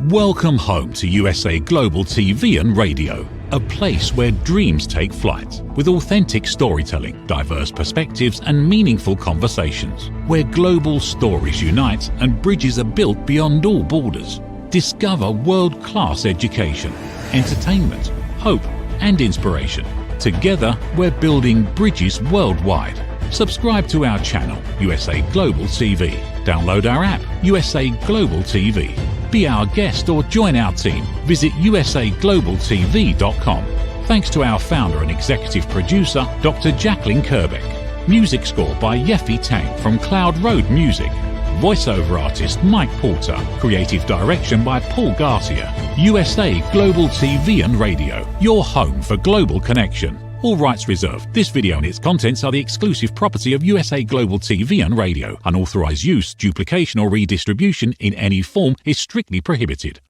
Welcome home to USA Global TV and Radio, a place where dreams take flight, with authentic storytelling, diverse perspectives and meaningful conversations, where global stories unite and bridges are built beyond all borders. Discover world-class education, entertainment, hope and inspiration. Together, we're building bridges worldwide. Subscribe to our channel, USA Global TV. Download our app, USA Global TV. Be our guest or join our team. Visit usaglobaltv.com. Thanks to our founder and executive producer, Dr. Jacqueline Kerbeck. Music score by Yeffy Tang from Cloud Road Music. Voiceover artist Mike Porter. Creative direction by Paul Garcia. USA Global TV and Radio, your home for global connection. All rights reserved. This video and its contents are the exclusive property of USA Global TV and Radio. Unauthorized use, duplication or redistribution in any form is strictly prohibited.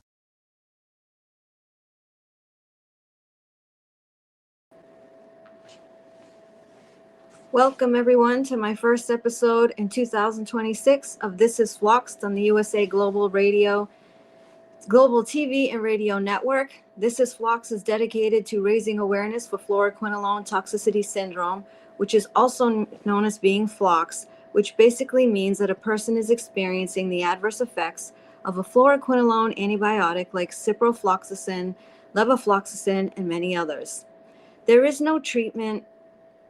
Welcome everyone to my first episode in 2026 of This is Floxed on the USA Global Radio, Global TV and Radio Network. This is Floxed is dedicated to raising awareness for fluoroquinolone toxicity syndrome, which is also known as being floxed, which basically means that a person is experiencing the adverse effects of a fluoroquinolone antibiotic like ciprofloxacin, levofloxacin, and many others. There is no treatment.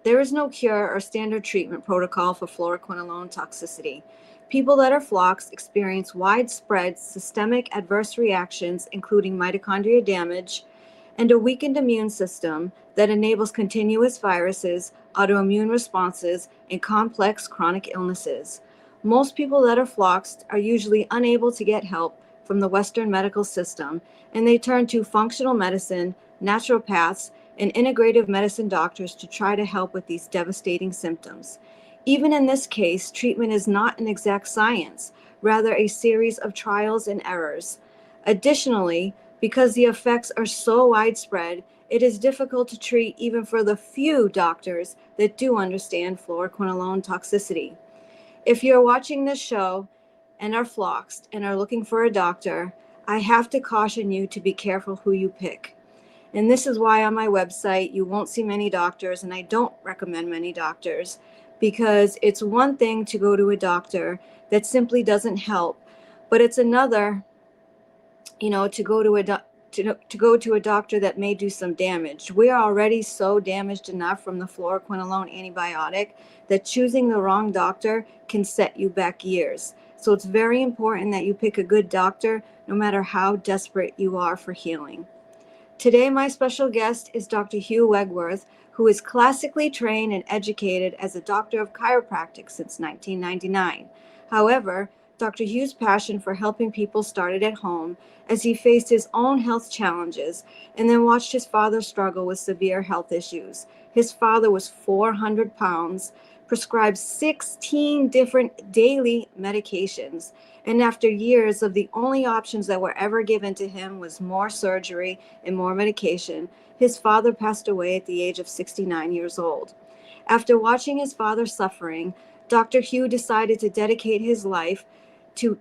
There is no cure or standard treatment protocol for fluoroquinolone toxicity. People that are floxed experience widespread systemic adverse reactions, including mitochondria damage and a weakened immune system that enables continuous viruses, autoimmune responses, and complex chronic illnesses. Most people that are floxed are usually unable to get help from the Western medical system, and they turn to functional medicine, naturopaths, and integrative medicine doctors to try to help with these devastating symptoms. Even in this case, treatment is not an exact science, rather a series of trials and errors. Additionally, because the effects are so widespread, it is difficult to treat even for the few doctors that do understand fluoroquinolone toxicity. If you're watching this show and are floxed and are looking for a doctor, I have to caution you to be careful who you pick. And this is why on my website you won't see many doctors, and I don't recommend many doctors, because it's one thing to go to a doctor that simply doesn't help, but it's another, to go to a doctor that may do some damage. We are already so damaged enough from the fluoroquinolone antibiotic that choosing the wrong doctor can set you back years. So it's very important that you pick a good doctor, no matter how desperate you are for healing. Today, my special guest is Dr. Hugh Wegworth, who is classically trained and educated as a doctor of chiropractic since 1999. However, Dr. Hugh's passion for helping people started at home as he faced his own health challenges and then watched his father struggle with severe health issues. His father was 400 pounds, prescribed 16 different daily medications, and after years of the only options that were ever given to him was more surgery and more medication, his father passed away at the age of 69 years old. After watching his father suffering, Dr. Hugh decided to dedicate his life to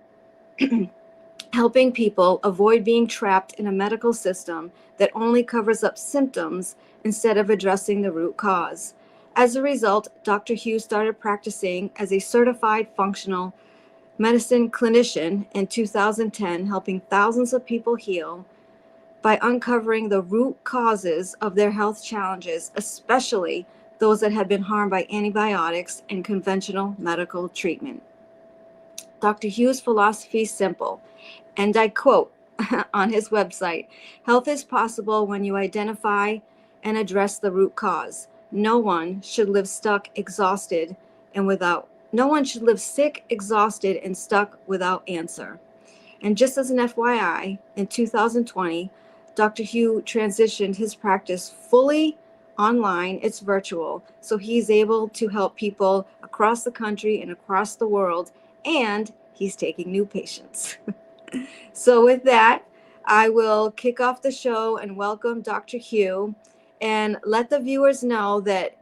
helping people avoid being trapped in a medical system that only covers up symptoms instead of addressing the root cause. As a result, Dr. Hugh started practicing as a certified functional medicine clinician in 2010, helping thousands of people heal by uncovering the root causes of their health challenges, especially those that had been harmed by antibiotics and conventional medical treatment. Dr. Hugh's philosophy is simple, and I quote on his website, "Health is possible when you identify and address the root cause. No one should live sick, exhausted, and stuck without answer." And just as an FYI, in 2020, Dr. Hugh transitioned his practice fully online. It's virtual, so he's able to help people across the country and across the world, and he's taking new patients. So with that, I will kick off the show and welcome Dr. Hugh and let the viewers know that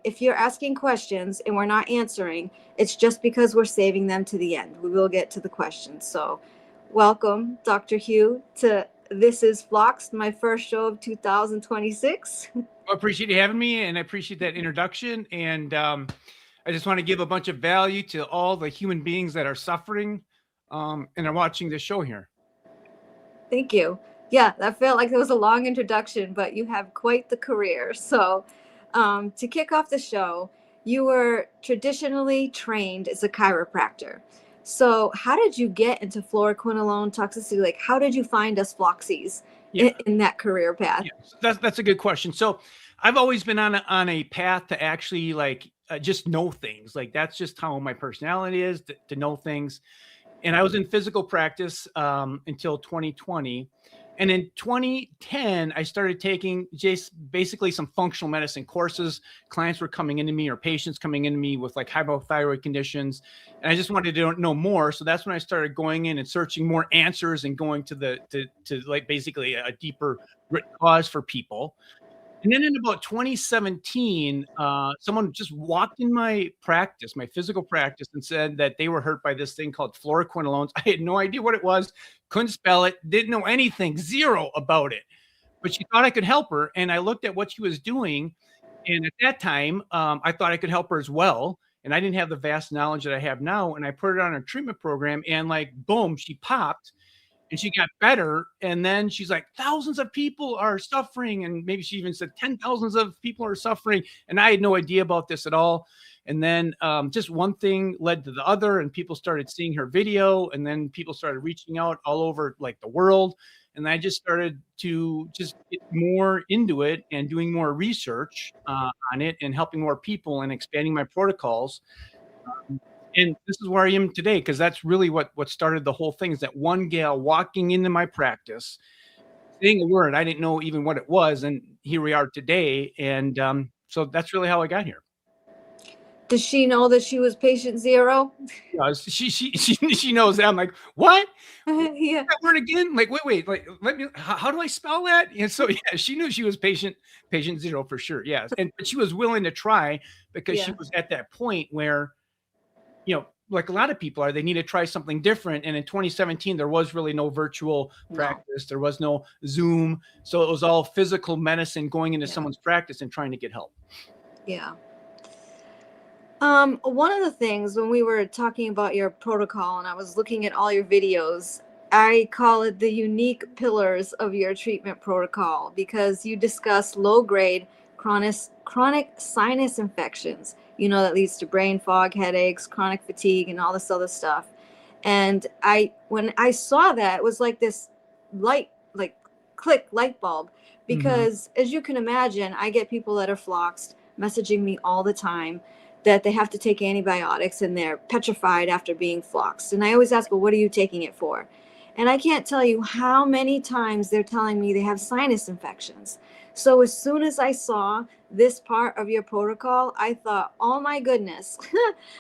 if you're asking questions and we're not answering, it's just because we're saving them to the end. We will get to the questions. So Welcome, Dr. Hugh, to This is Floxed, my first show of 2026. I appreciate you having me, and I appreciate that introduction. And I just want to give a bunch of value to all the human beings that are suffering and are watching this show here. Thank you. Yeah, that felt like it was a long introduction, but you have quite the career. So, to kick off the show, you were traditionally trained as a chiropractor. So, how did you get into fluoroquinolone toxicity? Like, how did you find us Floxies in that career path? Yeah, that's a good question. So, I've always been on a path to actually just know things. Like that's just how my personality is to know things. And I was in physical practice until 2020. And in 2010, I started taking just basically some functional medicine courses. Clients were coming into me or patients coming into me with like hypothyroid conditions. And I just wanted to know more. So that's when I started going in and searching more answers and going to like basically a deeper root cause for people. And then in about 2017, someone just walked in my practice, my physical practice, and said that they were hurt by this thing called fluoroquinolones. I had no idea what it was, couldn't spell it, didn't know anything, zero about it. But she thought I could help her. And I looked at what she was doing. And at that time, I thought I could help her as well. And I didn't have the vast knowledge that I have now. And I put her on a treatment program and like, boom, she popped. And she got better. And then she's like, thousands of people are suffering. And maybe she even said 10,000s of people are suffering. And I had no idea about this at all. And then just one thing led to the other. And people started seeing her video. And then people started reaching out all over like the world. And I just started to just get more into it and doing more research on it and helping more people and expanding my protocols. And this is where I am today, because that's really what started the whole thing, is that one gal walking into my practice, saying a word, I didn't know even what it was. And here we are today. And so that's really how I got here. Does she know that she was patient zero? Yeah, she knows that. I'm like, what? Yeah. That word again? Like, wait, like, let me, how do I spell that? And so, yeah, she knew she was patient zero for sure. Yes. But she was willing to try because she was at that point where, like a lot of people are, they need to try something different. And in 2017, there was really no virtual practice. There was no Zoom. So it was all physical medicine going into someone's practice and trying to get help. Yeah. One of the things when we were talking about your protocol and I was looking at all your videos, I call it the unique pillars of your treatment protocol, because you discuss low-grade chronic sinus infections, that leads to brain fog, headaches, chronic fatigue, and all this other stuff. And when I saw that, it was like this light bulb, because as you can imagine, I get people that are floxed messaging me all the time that they have to take antibiotics and they're petrified after being floxed. And I always ask, well, what are you taking it for? And I can't tell you how many times they're telling me they have sinus infections. So as soon as I saw this part of your protocol, I thought, oh my goodness,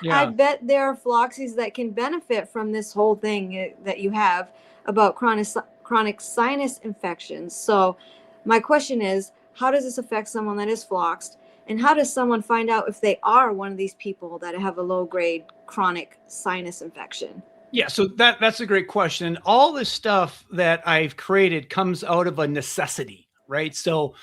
I bet there are floxies that can benefit from this whole thing that you have about chronic sinus infections. So my question is, how does this affect someone that is floxed? And how does someone find out if they are one of these people that have a low-grade chronic sinus infection? Yeah, so that's a great question. All this stuff that I've created comes out of a necessity, right? So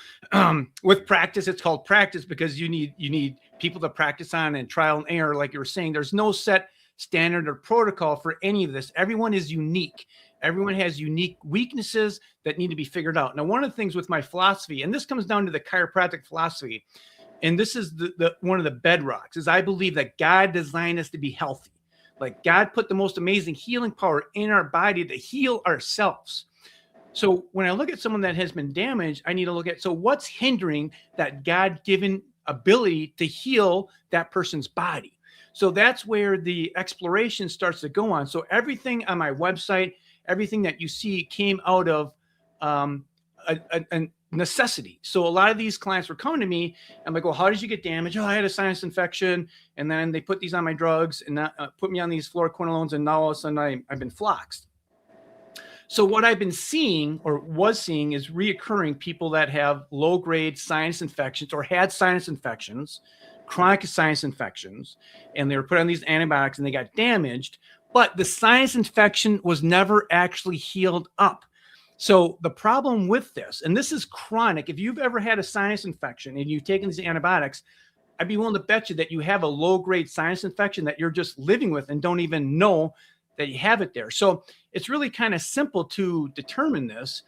with practice, it's called practice because you need people to practice on and trial and error. Like you were saying, there's no set standard or protocol for any of this. Everyone is unique. Everyone has unique weaknesses that need to be figured out. Now, one of the things with my philosophy, and this comes down to the chiropractic philosophy, and this is the one of the bedrocks, is I believe that God designed us to be healthy. Like God put the most amazing healing power in our body to heal ourselves. So when I look at someone that has been damaged, I need to look at, so what's hindering that God-given ability to heal that person's body? So that's where the exploration starts to go on. So everything on my website, everything that you see came out of a necessity. So a lot of these clients were coming to me. I'm like, well, how did you get damaged? Oh, I had a sinus infection. And then they put these on my drugs and put me on these fluoroquinolones. And now all of a sudden I've been floxed. So what I've been seeing or was seeing is reoccurring people that have low-grade sinus infections or had sinus infections, chronic sinus infections, and they were put on these antibiotics and they got damaged. but the sinus infection was never actually healed up. So the problem with this, and this is chronic, if you've ever had a sinus infection and you've taken these antibiotics, I'd be willing to bet you that you have a low-grade sinus infection that you're just living with and don't even know that you have it there. So it's really kind of simple to determine this.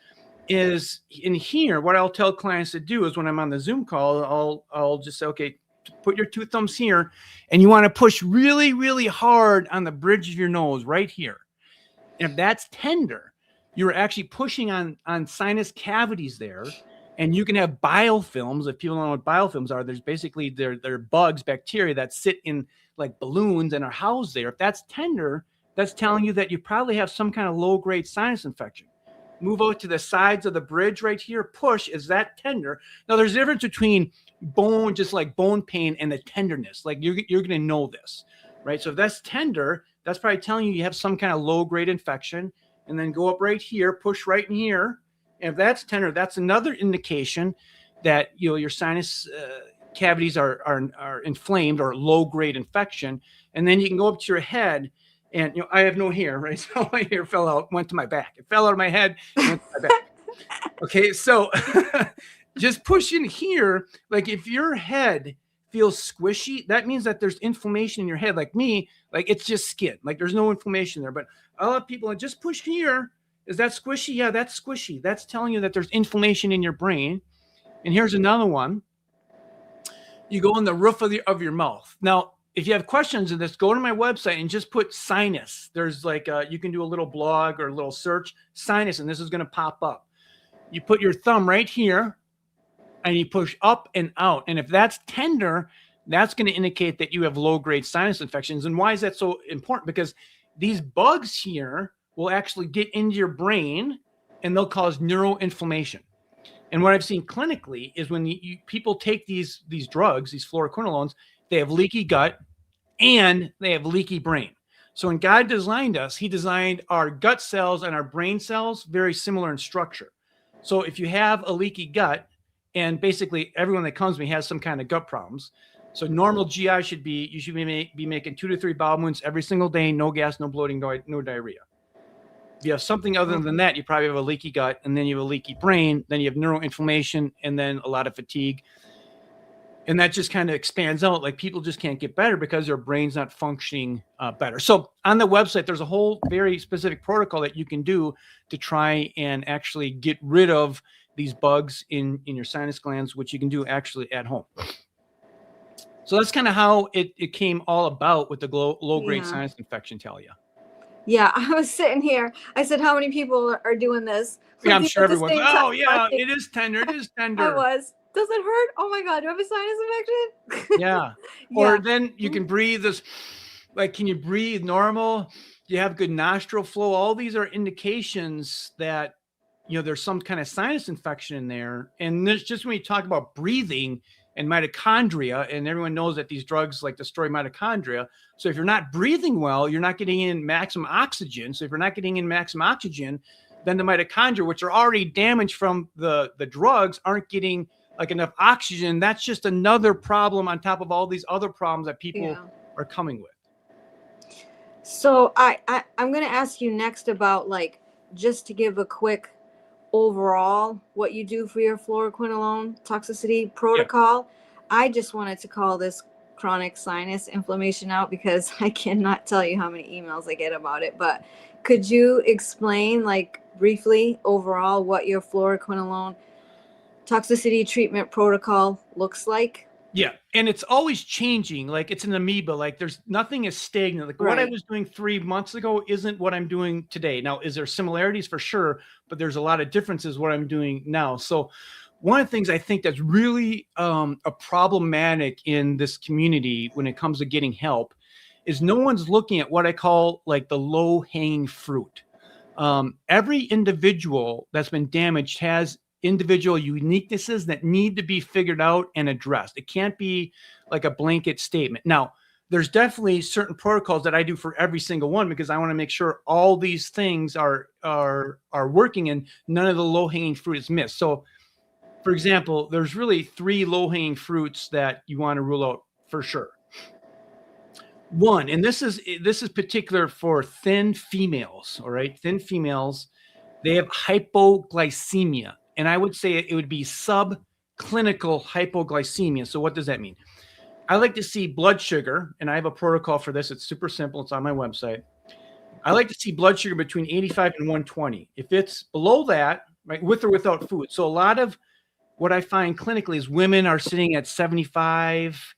Is in here, what I'll tell clients to do is when I'm on the Zoom call, I'll just say, okay, put your two thumbs here, and you want to push really, really hard on the bridge of your nose right here. And if that's tender, you're actually pushing on sinus cavities there. And you can have biofilms. If people don't know what biofilms are, there's basically they're bugs, bacteria that sit in like balloons and are housed there. If that's tender, that's telling you that you probably have some kind of low-grade sinus infection. Move out to the sides of the bridge right here. Push. Is that tender? Now, there's a difference between bone, just like bone pain, and the tenderness. Like you're going to know this, right? So if that's tender, that's probably telling you have some kind of low-grade infection. And then go up right here, push right in here. And if that's tender, that's another indication that your sinus cavities are inflamed or low-grade infection. And then you can go up to your head, and I have no hair, right? So my hair fell out, went to my back. It fell out of my head, went to my back. Okay, so just push in here. Like if your head feels squishy, that means that there's inflammation in your head. Like me, like it's just skin. Like there's no inflammation there. But a lot of people just push here. Is that squishy? Yeah, that's squishy. That's telling you that there's inflammation in your brain. And here's another one. You go in the roof of your mouth. Now, if you have questions of this, go to my website and just put sinus. There's like you can do a little blog or a little search, sinus, and this is going to pop up. You put your thumb right here, and you push up and out. And if that's tender, that's going to indicate that you have low-grade sinus infections. And why is that so important? Because these bugs here will actually get into your brain and they'll cause neuroinflammation. And what I've seen clinically is when people take these drugs, these fluoroquinolones, they have leaky gut and they have leaky brain. So when God designed us, he designed our gut cells and our brain cells very similar in structure. So if you have a leaky gut, and basically everyone that comes to me has some kind of gut problems. So normal GI you should be making 2 to 3 bowel movements every single day, no gas, no bloating, no diarrhea. If you have something other than that, you probably have a leaky gut, and then you have a leaky brain, then you have neuroinflammation, and then a lot of fatigue. And that just kind of expands out. Like people just can't get better because their brain's not functioning better. So on the website, there's a whole very specific protocol that you can do to try and actually get rid of these bugs in your sinus glands, which you can do actually at home. So that's kind of how it came all about with the low-grade sinus infection, Talia. Yeah, I was sitting here. I said, how many people are doing this? Yeah, I'm sure everyone's, oh, yeah, it is tender. It is tender. I was. Does it hurt? Oh, my God. Do I have a sinus infection? Yeah. Or then you can breathe this. Like, can you breathe normal? Do you have good nostril flow? All these are indications that, there's some kind of sinus infection in there. And there's just when you talk about breathing and mitochondria, and everyone knows that these drugs like destroy mitochondria. So if you're not breathing well, you're not getting in maximum oxygen. So if you're not getting in maximum oxygen, then the mitochondria, which are already damaged from the drugs, aren't getting like enough oxygen. That's just another problem on top of all these other problems that people are coming with. So I'm going to ask you next about just to give a quick overall what you do for your fluoroquinolone toxicity protocol. I just wanted to call this chronic sinus inflammation out because I cannot tell you how many emails I get about it. But could you explain briefly overall what your fluoroquinolone toxicity treatment protocol looks like? Yeah. And it's always changing. Like it's an amoeba. Like there's nothing is stagnant. Like what I was doing 3 months ago isn't what I'm doing today. Now, is there similarities? For sure, but there's a lot of differences what I'm doing now. So one of the things I think that's really a problematic in this community when it comes to getting help is no one's looking at what I call like the low hanging fruit. Every individual that's been damaged has individual uniquenesses that need to be figured out and addressed. It can't be like a blanket statement. Now, there's definitely certain protocols that I do for every single one because I want to make sure all these things are working and none of the low-hanging fruit is missed. So, for example, there's really 3 low-hanging fruits that you want to rule out for sure. One, and this is particular for thin females. All right, thin females, they have hypoglycemia, and I would say it would be subclinical hypoglycemia. So what does that mean? I like to see blood sugar, and I have a protocol for this. It's super simple. It's on my website. I like to see blood sugar between 85 and 120. If it's below that, right, with or without food. So a lot of what I find clinically is women are sitting at 75,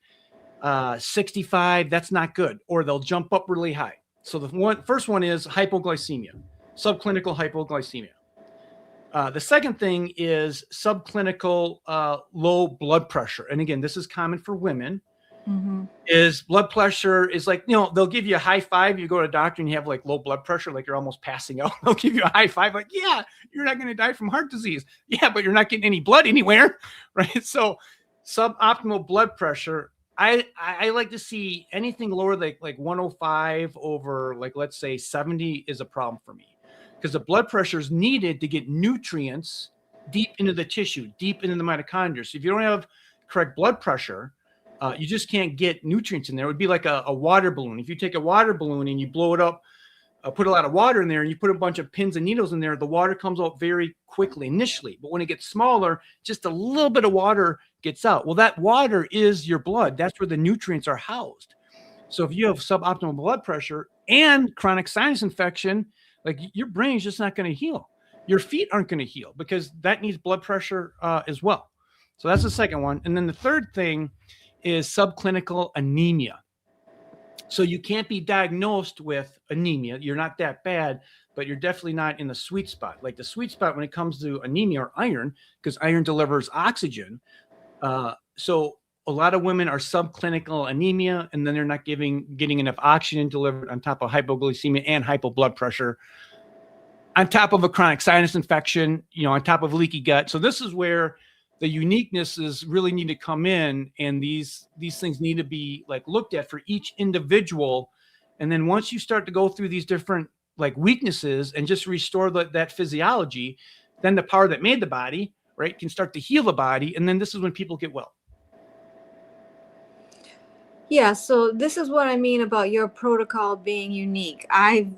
65. That's not good, or they'll jump up really high. So the first one is hypoglycemia, subclinical hypoglycemia. The second thing is subclinical low blood pressure. And again, this is common for women. Mm-hmm. Is blood pressure is like, they'll give you a high five. You go to a doctor and you have like low blood pressure, like you're almost passing out. They'll give you a high five, like, yeah, you're not going to die from heart disease. Yeah, but you're not getting any blood anywhere, right? So suboptimal blood pressure, I like to see anything lower like 105 over, like, let's say 70 is a problem for me, because the blood pressure is needed to get nutrients deep into the tissue, deep into the mitochondria. So if you don't have correct blood pressure, you just can't get nutrients in there. It would be like a water balloon. If you take a water balloon and you blow it up, put a lot of water in there, and you put a bunch of pins and needles in there, the water comes out very quickly initially. But when it gets smaller, just a little bit of water gets out. Well, that water is your blood. That's where the nutrients are housed. So if you have suboptimal blood pressure and chronic sinus infection, like, your brain's just not going to heal. Your feet aren't going to heal because that needs blood pressure as well. So that's the second one. And then the third thing is subclinical anemia. So you can't be diagnosed with anemia. You're not that bad, but you're definitely not in the sweet spot. Like the sweet spot when it comes to anemia or iron, because iron delivers oxygen. So a lot of women are subclinical anemia, and then they're not getting enough oxygen delivered, on top of hypoglycemia and hypoblood pressure, on top of a chronic sinus infection, on top of leaky gut. So this is where the uniquenesses really need to come in, and these things need to be like looked at for each individual. And then once you start to go through these different like weaknesses and just restore that physiology, then the power that made the body, right, can start to heal the body. And then this is when people get well. Yeah, so this is what I mean about your protocol being unique. I've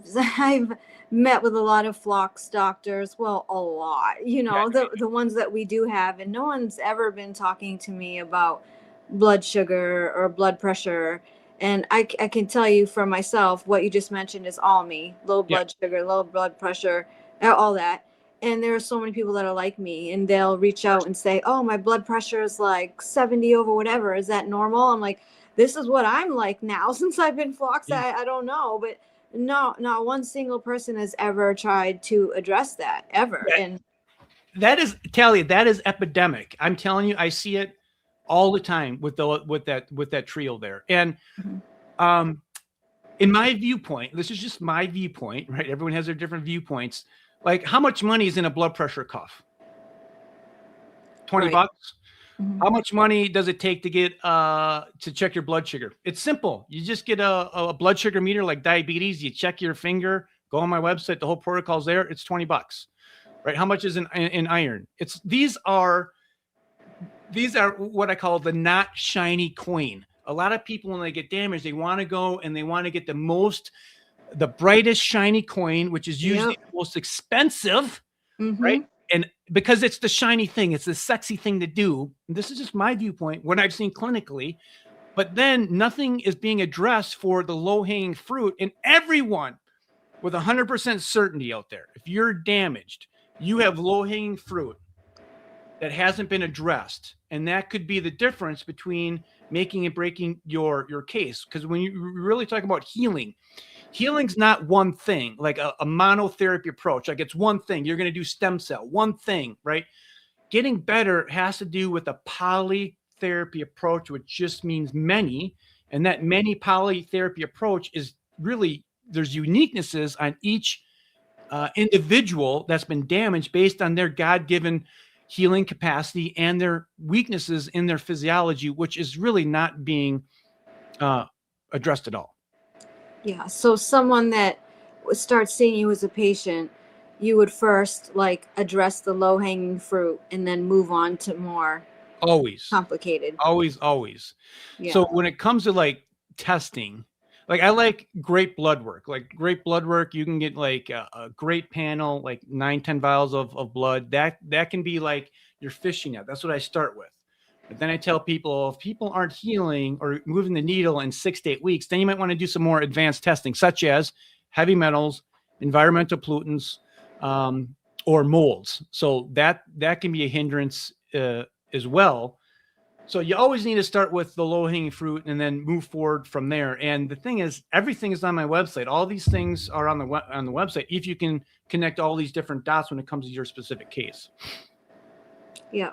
met with a lot of Floxed doctors, well, a lot, the ones that we do have, and no one's ever been talking to me about blood sugar or blood pressure. And I can tell you for myself, what you just mentioned is all me: low blood sugar, low blood pressure, all that. And there are so many people that are like me, and they'll reach out and say, oh, my blood pressure is like 70 over whatever. Is that normal? I'm like, this is what I'm like now since I've been Floxed. I don't know, but no, not one single person has ever tried to address that ever. And that is, Talia, that is epidemic. I'm telling you, I see it all the time with that trio there. And in my viewpoint, this is just my viewpoint, right? Everyone has their different viewpoints. Like, how much money is in a blood pressure cuff? 20 bucks. Mm-hmm. How much money does it take to get to check your blood sugar? It's simple. You just get a blood sugar meter like diabetes. You check your finger, go on my website. The whole protocol's there. It's 20 bucks, right? How much is in iron? These are what I call the not shiny coin. A lot of people, when they get damaged, they want to go and they want to get the brightest shiny coin, which is usually the most expensive, right? And because it's the shiny thing, it's the sexy thing to do. And this is just my viewpoint, what I've seen clinically. But then nothing is being addressed for the low-hanging fruit. And everyone with 100% certainty out there, if you're damaged, you have low-hanging fruit that hasn't been addressed. And that could be the difference between making and breaking your case. Because when you really talk about healing's not one thing, like a monotherapy approach. Like, it's one thing. You're going to do stem cell, one thing, right? Getting better has to do with a polytherapy approach, which just means many. And that many polytherapy approach is really, there's uniquenesses on each individual that's been damaged based on their God-given healing capacity and their weaknesses in their physiology, which is really not being addressed at all. Yeah. So someone that starts seeing you as a patient, you would first like address the low hanging fruit and then move on to more always complicated. Always. Yeah. So when it comes to like testing, Like I like great blood work. Like great blood work, you can get like a great panel, like 9, 10 vials of blood. That can be like your fishing net. That's what I start with. But then I tell people, if people aren't healing or moving the needle in 6 to 8 weeks, then you might want to do some more advanced testing, such as heavy metals, environmental pollutants, or molds. So that can be a hindrance as well. So you always need to start with the low-hanging fruit and then move forward from there. And the thing is, everything is on my website. All these things are on the website if you can connect all these different dots when it comes to your specific case. Yeah.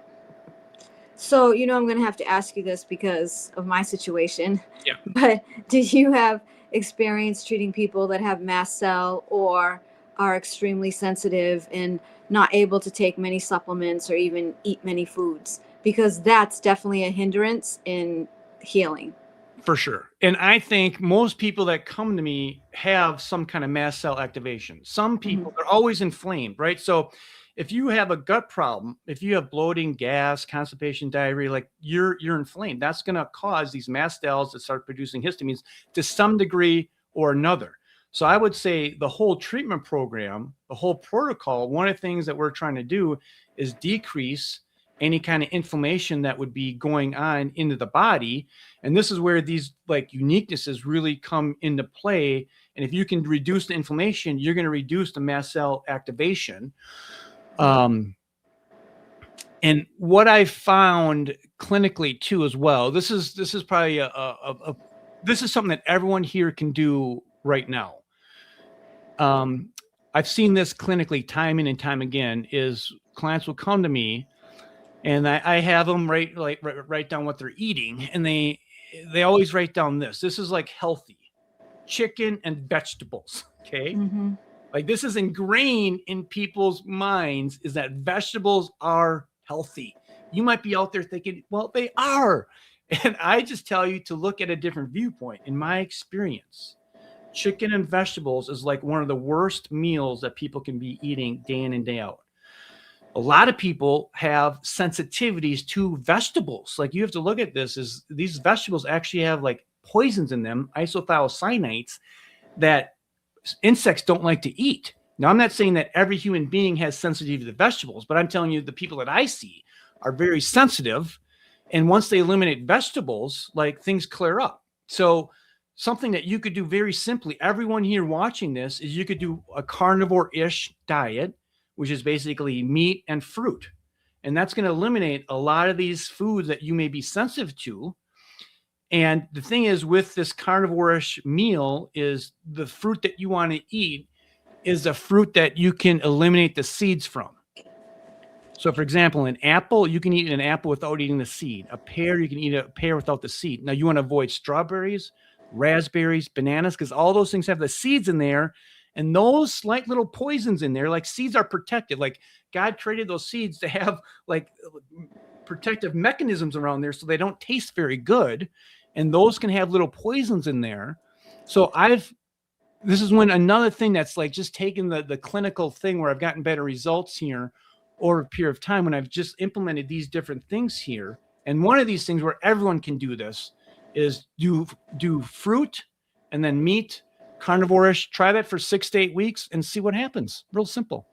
So, I'm going to have to ask you this because of my situation. Yeah. But did you have experience treating people that have mast cell or are extremely sensitive and not able to take many supplements or even eat many foods? Because that's definitely a hindrance in healing. For sure. And I think most people that come to me have some kind of mast cell activation. Some people, they're always inflamed, right? So if you have a gut problem, if you have bloating, gas, constipation, diarrhea, like you're inflamed, that's going to cause these mast cells to start producing histamines to some degree or another. So I would say the whole treatment program, the whole protocol, one of the things that we're trying to do is decrease any kind of inflammation that would be going on into the body. And this is where these like uniquenesses really come into play. And if you can reduce the inflammation, you're going to reduce the mast cell activation. And what I found clinically too, as well, this is probably this is something that everyone here can do right now. I've seen this clinically time in and time again is clients will come to me and I have them write down what they're eating. And they always write down this. This is like healthy chicken and vegetables. Okay. Mm-hmm. Like this is ingrained in people's minds is that vegetables are healthy. You might be out there thinking, well, they are. And I just tell you to look at a different viewpoint. In my experience, chicken and vegetables is like one of the worst meals that people can be eating day in and day out. A lot of people have sensitivities to vegetables. Like you have to look at this is these vegetables actually have like poisons in them, isothiocyanates that insects don't like to eat. Now, I'm not saying that every human being has sensitivity to vegetables, but I'm telling you the people that I see are very sensitive. And once they eliminate vegetables, like things clear up. So something that you could do very simply, everyone here watching this, is you could do a carnivore-ish diet, which is basically meat and fruit. And that's going to eliminate a lot of these foods that you may be sensitive to. And the thing is with this carnivore-ish meal is the fruit that you want to eat is a fruit that you can eliminate the seeds from. So for example, an apple, you can eat an apple without eating the seed. A pear, you can eat a pear without the seed. Now you want to avoid strawberries, raspberries, bananas, because all those things have the seeds in there. And those slight little poisons in there, like seeds are protected. Like God created those seeds to have like protective mechanisms around there so they don't taste very good. And those can have little poisons in there. So this is when another thing that's like just taken the clinical thing where I've gotten better results here over a period of time when I've just implemented these different things here. And one of these things where everyone can do this is do fruit and then meat, carnivore-ish. Try that for 6 to 8 weeks and see what happens. Real simple.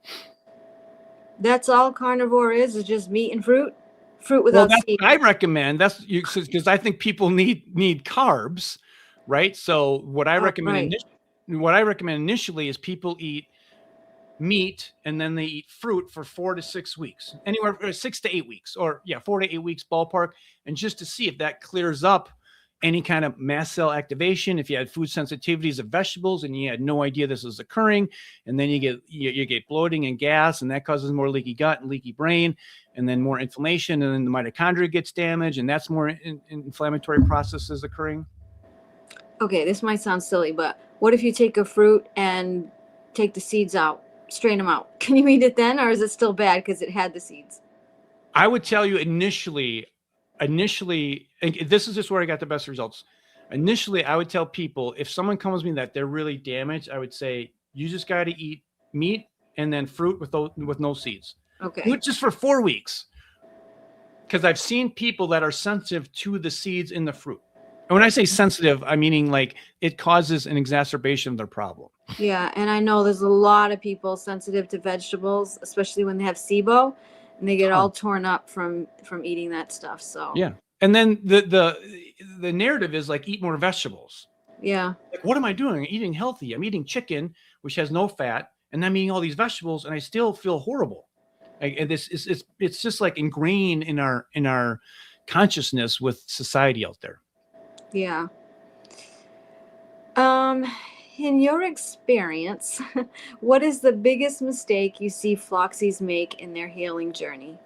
That's all carnivore is just meat and fruit? Fruit without seeds. I recommend because I think people need carbs, right? So what I recommend initially is people eat meat and then they eat fruit for 4 to 6 weeks, anywhere 6 to 8 weeks, or 4 to 8 weeks ballpark, and just to see if that clears up any kind of mast cell activation. If you had food sensitivities of vegetables and you had no idea this was occurring, and then you get bloating and gas, and that causes more leaky gut and leaky brain, and then more inflammation, and then the mitochondria gets damaged, and that's more inflammatory processes occurring. Okay, this might sound silly, but what if you take a fruit and take the seeds out, strain them out? Can you eat it then, or is it still bad because it had the seeds? I would tell you initially, and this is just where I got the best results. Initially, I would tell people, if someone comes to me that they're really damaged, I would say, you just got to eat meat and then fruit with no seeds. Okay. Do it just for 4 weeks. Because I've seen people that are sensitive to the seeds in the fruit. And when I say sensitive, I'm meaning like it causes an exacerbation of their problem. Yeah, and I know there's a lot of people sensitive to vegetables, especially when they have SIBO, and they get all torn up from eating that stuff. So yeah, and then the narrative is like eat more vegetables. Yeah. Like, what am I doing? I'm eating healthy. I'm eating chicken, which has no fat, and I'm eating all these vegetables, and I still feel horrible. Like, and it's just like ingrained in our consciousness with society out there. Yeah. In your experience, what is the biggest mistake you see Floxies make in their healing journey?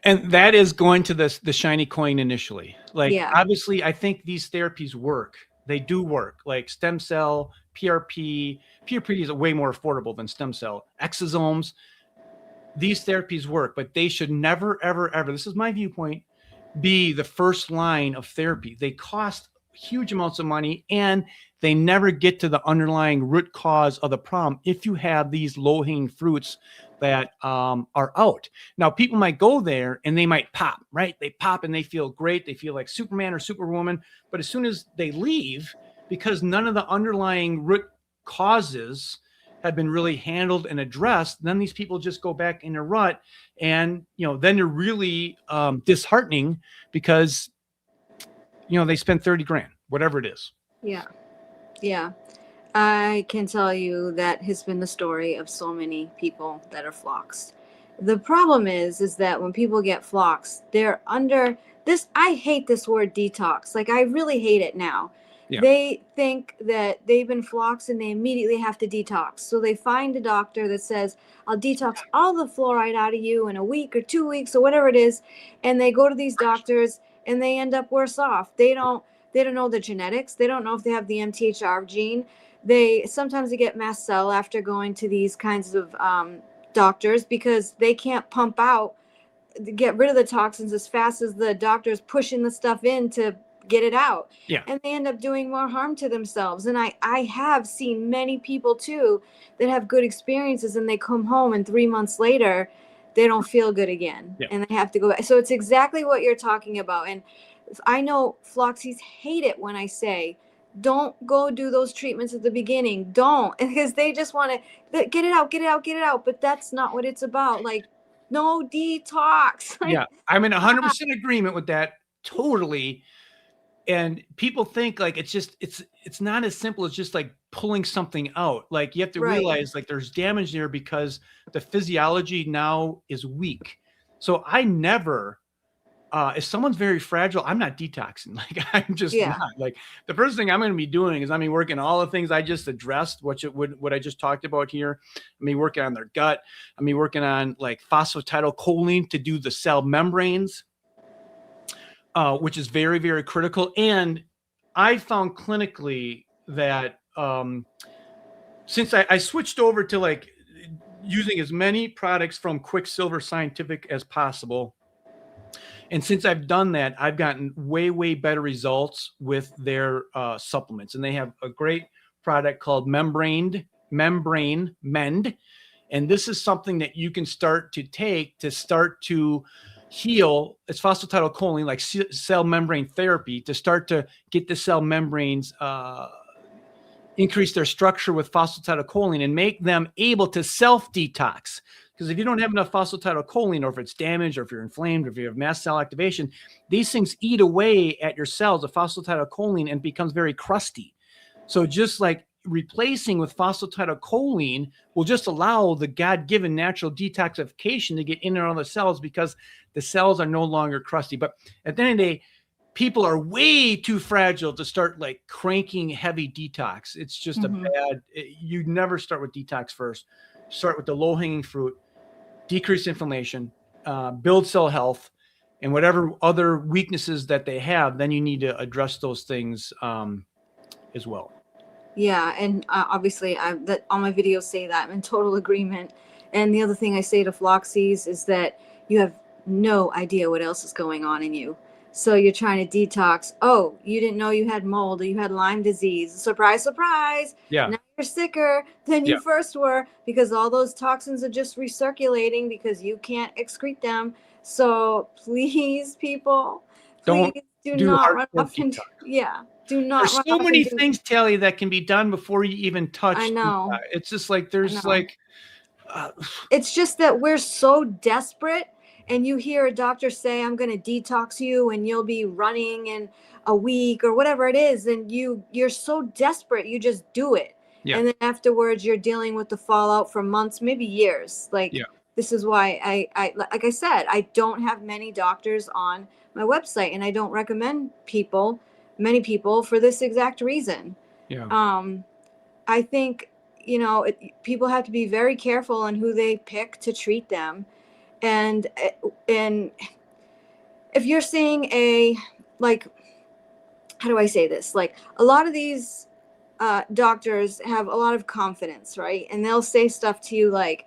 And that is going to the shiny coin initially. Like, Yeah. obviously, I think these therapies work. They do work. Like stem cell, PRP. PRP is way more affordable than stem cell. Exosomes. These therapies work, but they should never, ever, ever, this is my viewpoint, be the first line of therapy. They cost huge amounts of money, and they never get to the underlying root cause of the problem if you have these low-hanging fruits that are out. Now, people might go there and they might pop, right? They pop and they feel great. They feel like Superman or Superwoman. But as soon as they leave, because none of the underlying root causes have been really handled and addressed, then these people just go back in a rut. And, then they're really disheartening because, they spent 30 grand, whatever it is. Yeah. Yeah. I can tell you that has been the story of so many people that are floxed. The problem is that when people get floxed, they're under this. I hate this word detox. Like, I really hate it now. Yeah. They think that they've been floxed and they immediately have to detox. So they find a doctor that says, I'll detox all the fluoride out of you in a week or 2 weeks or whatever it is. And they go to these doctors and they end up worse off. They don't know the genetics. They don't know if they have the MTHR gene. Sometimes they get mast cell after going to these kinds of doctors because they can't pump out, get rid of the toxins as fast as the doctor's pushing the stuff in to get it out. Yeah. And they end up doing more harm to themselves. And I have seen many people too that have good experiences, and they come home and 3 months later, they don't feel good again. Yeah. And they have to go back. So it's exactly what you're talking about. And I know Floxies hate it when I say, don't go do those treatments at the beginning. Don't, because they just want to get it out. But that's not what it's about. Like, no detox. Yeah, I'm in 100% agreement with that. Totally. And people think like it's not as simple as just like pulling something out. Like, you have to realize like there's damage there because the physiology now is weak. So I never, if someone's very fragile, I'm not detoxing. Like, I'm just not. Like, the first thing I'm going to be doing is I'm going to be working on all the things I just addressed, what I just talked about here. I'm going to be working on their gut. I'm going to be working on like phosphatidylcholine to do the cell membranes, which is very, very critical. And I found clinically that since I switched over to like using as many products from Quicksilver Scientific as possible, and since I've done that, I've gotten way, way better results with their supplements. And they have a great product called Membrane Mend. And this is something that you can start to take to start to heal. It's phosphatidylcholine, like cell membrane therapy, to start to get the cell membranes increase their structure with phosphatidylcholine and make them able to self-detox. Because if you don't have enough phosphatidylcholine, or if it's damaged, or if you're inflamed, or if you have mast cell activation, these things eat away at your cells of phosphatidylcholine and becomes very crusty. So just like replacing with phosphatidylcholine will just allow the God-given natural detoxification to get in and out of the cells because the cells are no longer crusty. But at the end of the day, people are way too fragile to start like cranking heavy detox. It's just you never start with detox first. Start with the low-hanging fruit, decrease inflammation, build cell health, and whatever other weaknesses that they have, then you need to address those things as well. Yeah, and obviously, all my videos say that. I'm in total agreement. And the other thing I say to Floxies is that you have no idea what else is going on in you. So you're trying to detox. Oh, you didn't know you had mold or you had Lyme disease. Surprise, surprise. Yeah. Now you're sicker than you first were because all those toxins are just recirculating because you can't excrete them. So please, people, please do do not run hardcore off and detox. do not There's run so off many and do. things, Talia, that can be done before you even touch. I know. It's just like there's know. like. It's just that we're so desperate, and you hear a doctor say, I'm going to detox you and you'll be running in a week or whatever it is, and you're so desperate, you just do it. Yeah. And then afterwards you're dealing with the fallout for months, maybe years. Like, Yeah. this is why I like I said, I don't have many doctors on my website, and I don't recommend many people for this exact reason. Yeah. I think, people have to be very careful on who they pick to treat them. And if you're seeing how do I say this? Like, a lot of these doctors have a lot of confidence, right? And they'll say stuff to you like,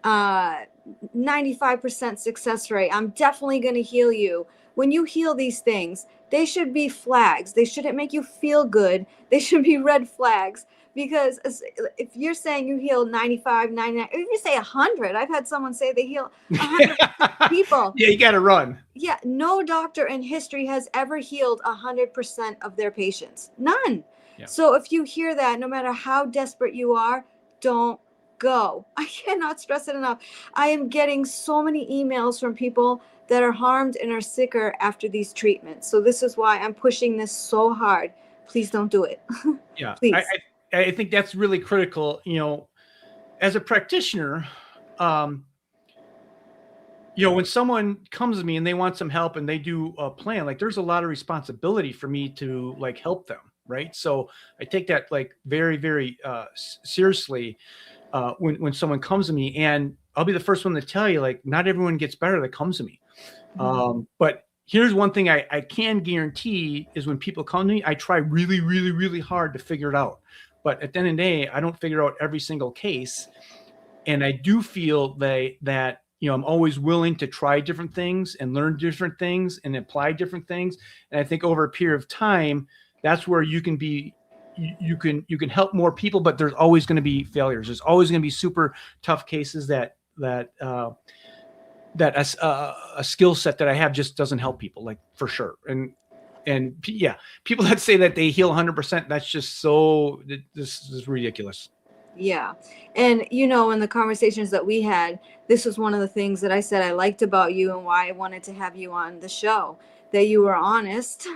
95% success rate. I'm definitely going to heal you. When you heal these things, they should be flags. They shouldn't make you feel good. They should be red flags. Because if you're saying you heal 95, 99, if you say 100, I've had someone say they heal 100 people. Yeah, you got to run. Yeah, no doctor in history has ever healed 100% of their patients. None. Yeah. So if you hear that, no matter how desperate you are, don't go. I cannot stress it enough. I am getting so many emails from people that are harmed and are sicker after these treatments. So this is why I'm pushing this so hard. Please don't do it. Yeah. Please. I think that's really critical. As a practitioner, when someone comes to me and they want some help and they do a plan, like, there's a lot of responsibility for me to like help them. Right. So I take that like very, very seriously when someone comes to me, and I'll be the first one to tell you, like, not everyone gets better that comes to me. Mm-hmm. But here's one thing I can guarantee is when people come to me, I try really, really, really hard to figure it out. But at the end of the day, I don't figure out every single case. And I do feel that I'm always willing to try different things and learn different things and apply different things. And I think over a period of time, that's where you can help more people, but there's always going to be failures. There's always going to be super tough cases that a skill set that I have just doesn't help people, like, for sure. And yeah, people that say that they heal 100%, that's just this is ridiculous. Yeah. And, in the conversations that we had, this was one of the things that I said I liked about you and why I wanted to have you on the show, that you were honest.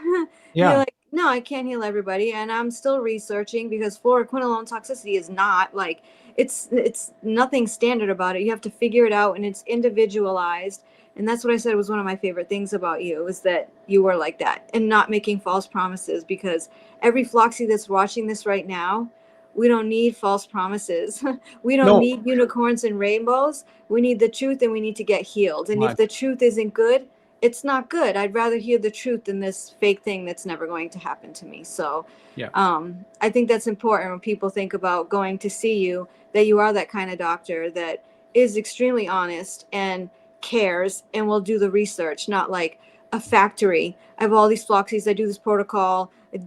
Yeah. You're like, no, I can't heal everybody. And I'm still researching, because fluoroquinolone toxicity is not like, it's nothing standard about it. You have to figure it out, and it's individualized. And that's what I said was one of my favorite things about you, is that you were like that and not making false promises, because every Floxy that's watching this right now, we don't need false promises. We don't need unicorns and rainbows. We need the truth, and we need to get healed. And if the truth isn't good, it's not good. I'd rather hear the truth than this fake thing that's never going to happen to me. So yeah. I think that's important when people think about going to see you, that you are that kind of doctor that is extremely honest and cares and will do the research, not like a factory. I have all these Floxies. I do this protocol. I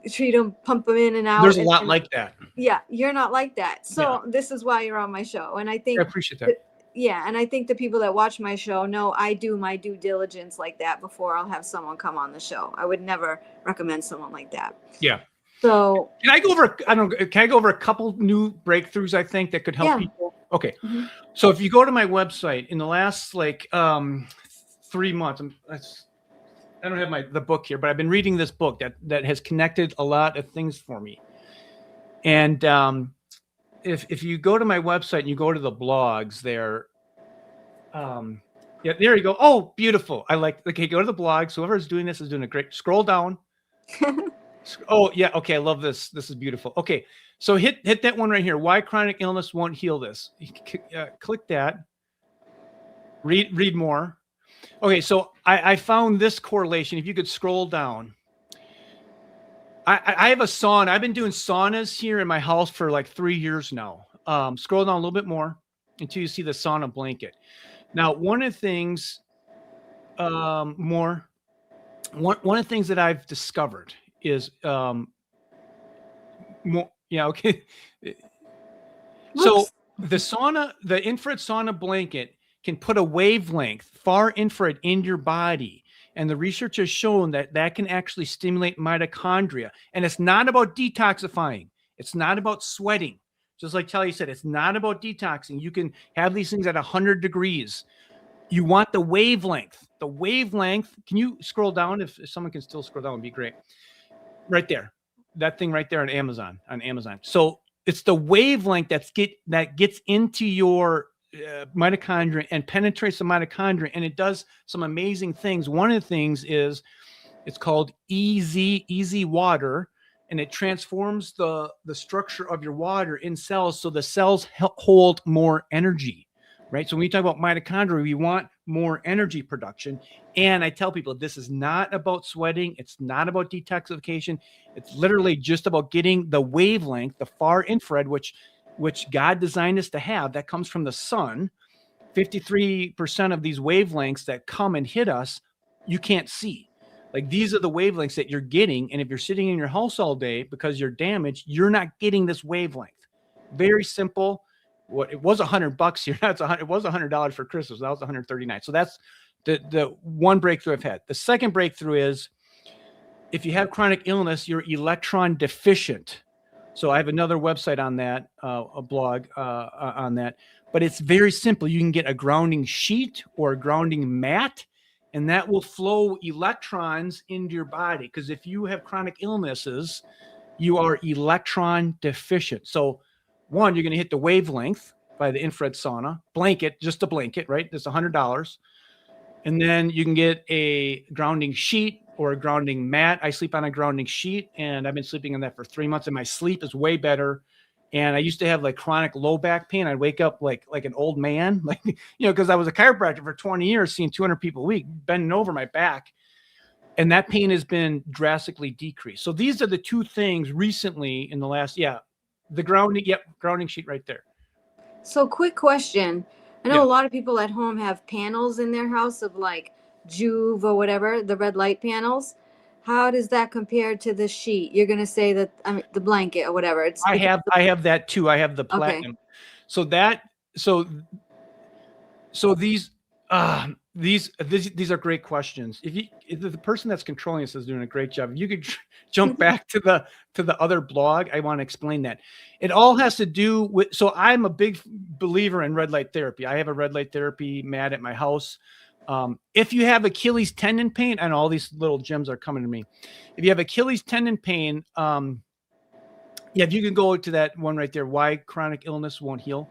treat them, pump them in and out. There's a lot like that. Yeah, you're not like that. So this is why you're on my show. And I think I appreciate that. And I think the people that watch my show know I do my due diligence like that before I'll have someone come on the show. I would never recommend someone like that. Yeah. So can I go over a couple new breakthroughs I think that could help people? Okay. Mm-hmm. So if you go to my website in the last 3 months, I don't have the book here, but I've been reading this book that has connected a lot of things for me. And if you go to my website and you go to the blogs there, there you go. Oh, beautiful. Okay, go to the blogs. Whoever's doing this is doing a great. Scroll down. Oh, yeah. Okay, I love this. This is beautiful. Okay, so hit that one right here. Why chronic illness won't heal this. Click that. Read more. Okay, so I found this correlation. If you could scroll down. I have a sauna. I've been doing saunas here in my house for like 3 years now. Scroll down a little bit more until you see the sauna blanket. Now, one of the things one of the things that I've discovered is more. Yeah, okay. So the infrared sauna blanket can put a wavelength, far infrared, in your body, And the research has shown that that can actually stimulate mitochondria. And it's not about detoxifying. It's not about sweating. Just like Talia said, it's not about detoxing. You can have these things at 100 degrees. You want the wavelength. The wavelength. Can you scroll down? If someone can still scroll down, it'd be great. Right there. That thing right there on Amazon. So it's the wavelength that gets into your mitochondria and penetrates the mitochondria, and it does some amazing things. One of the things is it's called easy water, and it transforms the structure of your water in cells so the cells hold more energy, right? So when you talk about mitochondria, we want more energy production. And I tell people, this is not about sweating. It's not about detoxification. It's literally just about getting the wavelength, the far infrared, which God designed us to have. That comes from the sun. 53% of these wavelengths that come and hit us, you can't see. Like, these are the wavelengths that you're getting. And if you're sitting in your house all day because you're damaged, you're not getting this wavelength. Very simple. What it was $100 here. It was $100 for Christmas. That was $139. So that's the one breakthrough I've had. The second breakthrough is if you have chronic illness, you're electron deficient. So I have another website on that, a blog on that, but it's very simple. You can get a grounding sheet or a grounding mat, and that will flow electrons into your body. Because if you have chronic illnesses, you are electron deficient. So one, you're going to hit the wavelength by the infrared sauna blanket, just a blanket, right? That's $100. And then you can get a grounding sheet or a grounding mat. I sleep on a grounding sheet, and I've been sleeping on that for 3 months, and my sleep is way better. And I used to have like chronic low back pain. I'd wake up like an old man, like, because I was a chiropractor for 20 years, seeing 200 people a week, bending over my back. And that pain has been drastically decreased. So these are the two things recently in the last, the grounding sheet right there. So quick question. I know a lot of people at home have panels in their house of like Juve or whatever, the red light panels. How does that compare to the sheet? You're going to say that, I mean, the blanket or whatever. I have that too. I have the platinum. Okay. So these are great questions. If the person that's controlling this is doing a great job, if you could jump back to the other blog, I want to explain that. It all has to do with, so I'm a big believer in red light therapy. I have a red light therapy mat at my house. If you have Achilles tendon pain, and all these little gems are coming to me. If you have Achilles tendon pain, if you can go to that one right there, why chronic illness won't heal.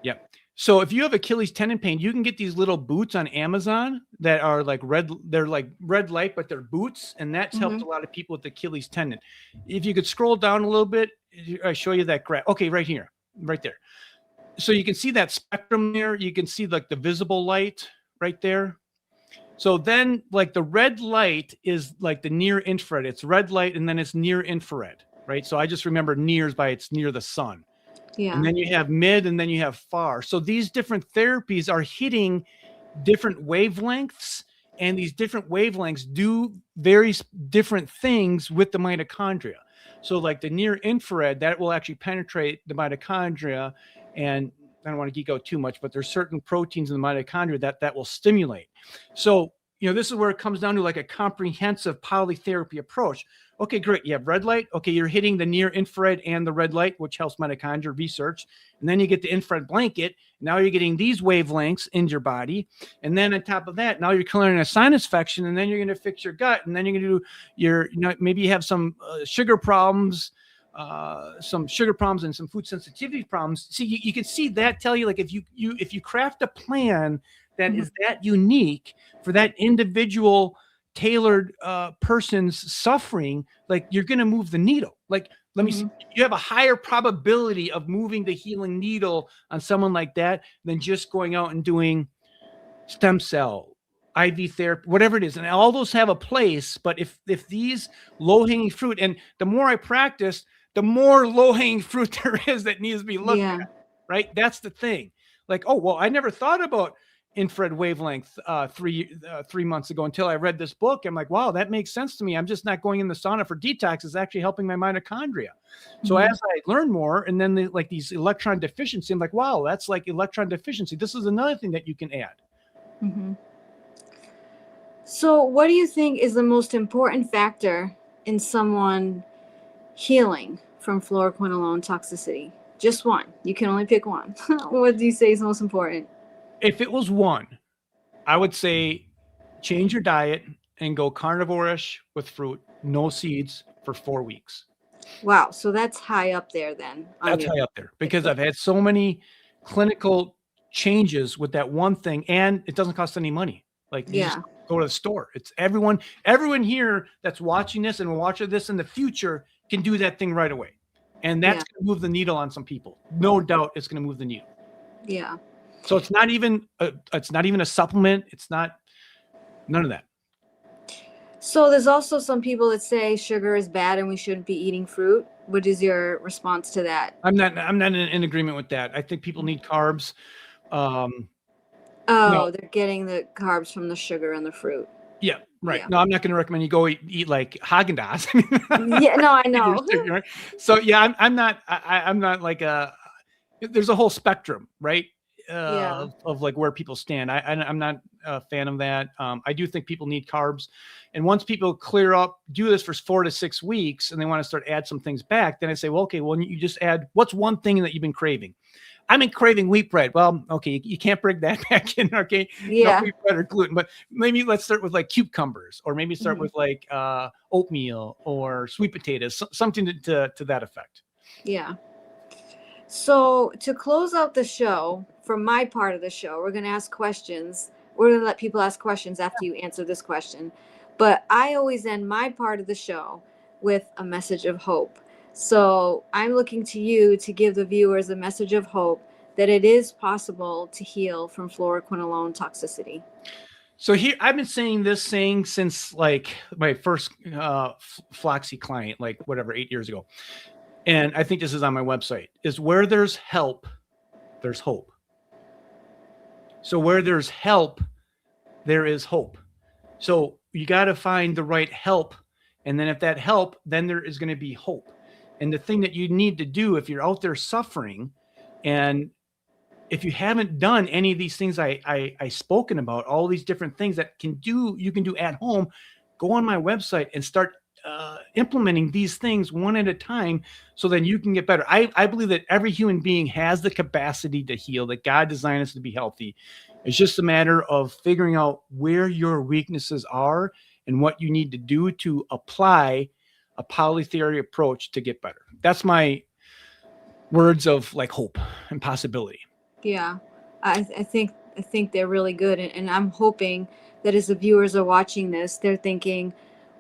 Yeah. So if you have Achilles tendon pain, you can get these little boots on Amazon that are like red. They're like red light, but they're boots. And that's helped a lot of people with Achilles tendon. If you could scroll down a little bit, I show you that graph. Okay, right here, right there. So you can see that spectrum there. You can see like the visible light right there. So then like the red light is like the near infrared. It's red light and then it's near infrared, right? So I just remember near is by it's near the sun. Yeah. And then you have mid and then you have far. So these different therapies are hitting different wavelengths, and these different wavelengths do very different things with the mitochondria. So like the near infrared, that will actually penetrate the mitochondria, and I don't want to geek out too much, but there's certain proteins in the mitochondria that will stimulate. So, this is where it comes down to like a comprehensive polytherapy approach. Okay, great. You have red light. Okay, you're hitting the near infrared and the red light, which helps mitochondria research. And then you get the infrared blanket. Now you're getting these wavelengths in your body. And then on top of that, now you're clearing a sinus infection, and then you're going to fix your gut. And then you're going to do maybe you have some sugar problems, and some food sensitivity problems. See, you can see that tell you, like, if you craft a plan that is that unique for that individual tailored person's suffering, like, you're going to move the needle. Like, let me see, you have a higher probability of moving the healing needle on someone like that than just going out and doing stem cell, IV therapy, whatever it is. And all those have a place, but if these low-hanging fruit, and the more I practice, the more low-hanging fruit there is that needs to be looked at, right? That's the thing. Like, oh, well, I never thought about infrared wavelength 3 months ago until I read this book. I'm like, wow, that makes sense to me. I'm just not going in the sauna for detox. It's actually helping my mitochondria. So as I learn more, and then these electron deficiency, I'm like, wow, that's like electron deficiency. This is another thing that you can add. So, what do you think is the most important factor in someone healing from fluoroquinolone toxicity? Just one. You can only pick one. What do you say is most important? If it was one, I would say change your diet and go carnivore-ish with fruit, no seeds for 4 weeks. Wow. So that's high up there then. That's high up there because I've had so many clinical changes with that one thing, and it doesn't cost any money. Like you just go to the store. It's everyone here that's watching this and will watch this in the future can do that thing right away. And that's going to move the needle on some people. No doubt it's going to move the needle. Yeah. So it's not even a supplement. It's not none of that. So there's also some people that say sugar is bad and we shouldn't be eating fruit. What is your response to that? I'm not in agreement with that. I think people need carbs. They're getting the carbs from the sugar and the fruit. Yeah, right. Yeah. No, I'm not going to recommend you go eat like Haagen-Dazs. Yeah, no, I know. So yeah, I'm not like there's a whole spectrum, right? Of like where people stand. I'm not a fan of that. I do think people need carbs. And once people do this for 4 to 6 weeks and they want to start add some things back, then I say, well, okay, well, you just add, what's one thing that you've been craving? I've been craving wheat bread. Well, okay, you can't bring that back in, okay? Yeah. No wheat bread or gluten, but maybe let's start with like cucumbers, or maybe start with like oatmeal or sweet potatoes, something to that effect. Yeah. So to close out the show, for my part of the show, we're going to ask questions. We're going to let people ask questions after you answer this question. But I always end my part of the show with a message of hope. So I'm looking to you to give the viewers a message of hope that it is possible to heal from fluoroquinolone toxicity. So here, I've been saying this since like my first Floxed client, like 8 years ago. And I think this is on my website, is where there's help, there's hope. So where there's help, there is hope. So you got to find the right help. And then if that help, then there is going to be hope. And the thing that you need to do if you're out there suffering, and if you haven't done any of these things I spoken about, all these different things that you can do at home, go on my website and start implementing these things one at a time so then you can get better. I believe that every human being has the capacity to heal, that God designed us to be healthy. It's just a matter of figuring out where your weaknesses are and what you need to do to apply a polytheory approach to get better. That's my words of like hope and possibility. Yeah, I think they're really good. And I'm hoping that as the viewers are watching this, they're thinking,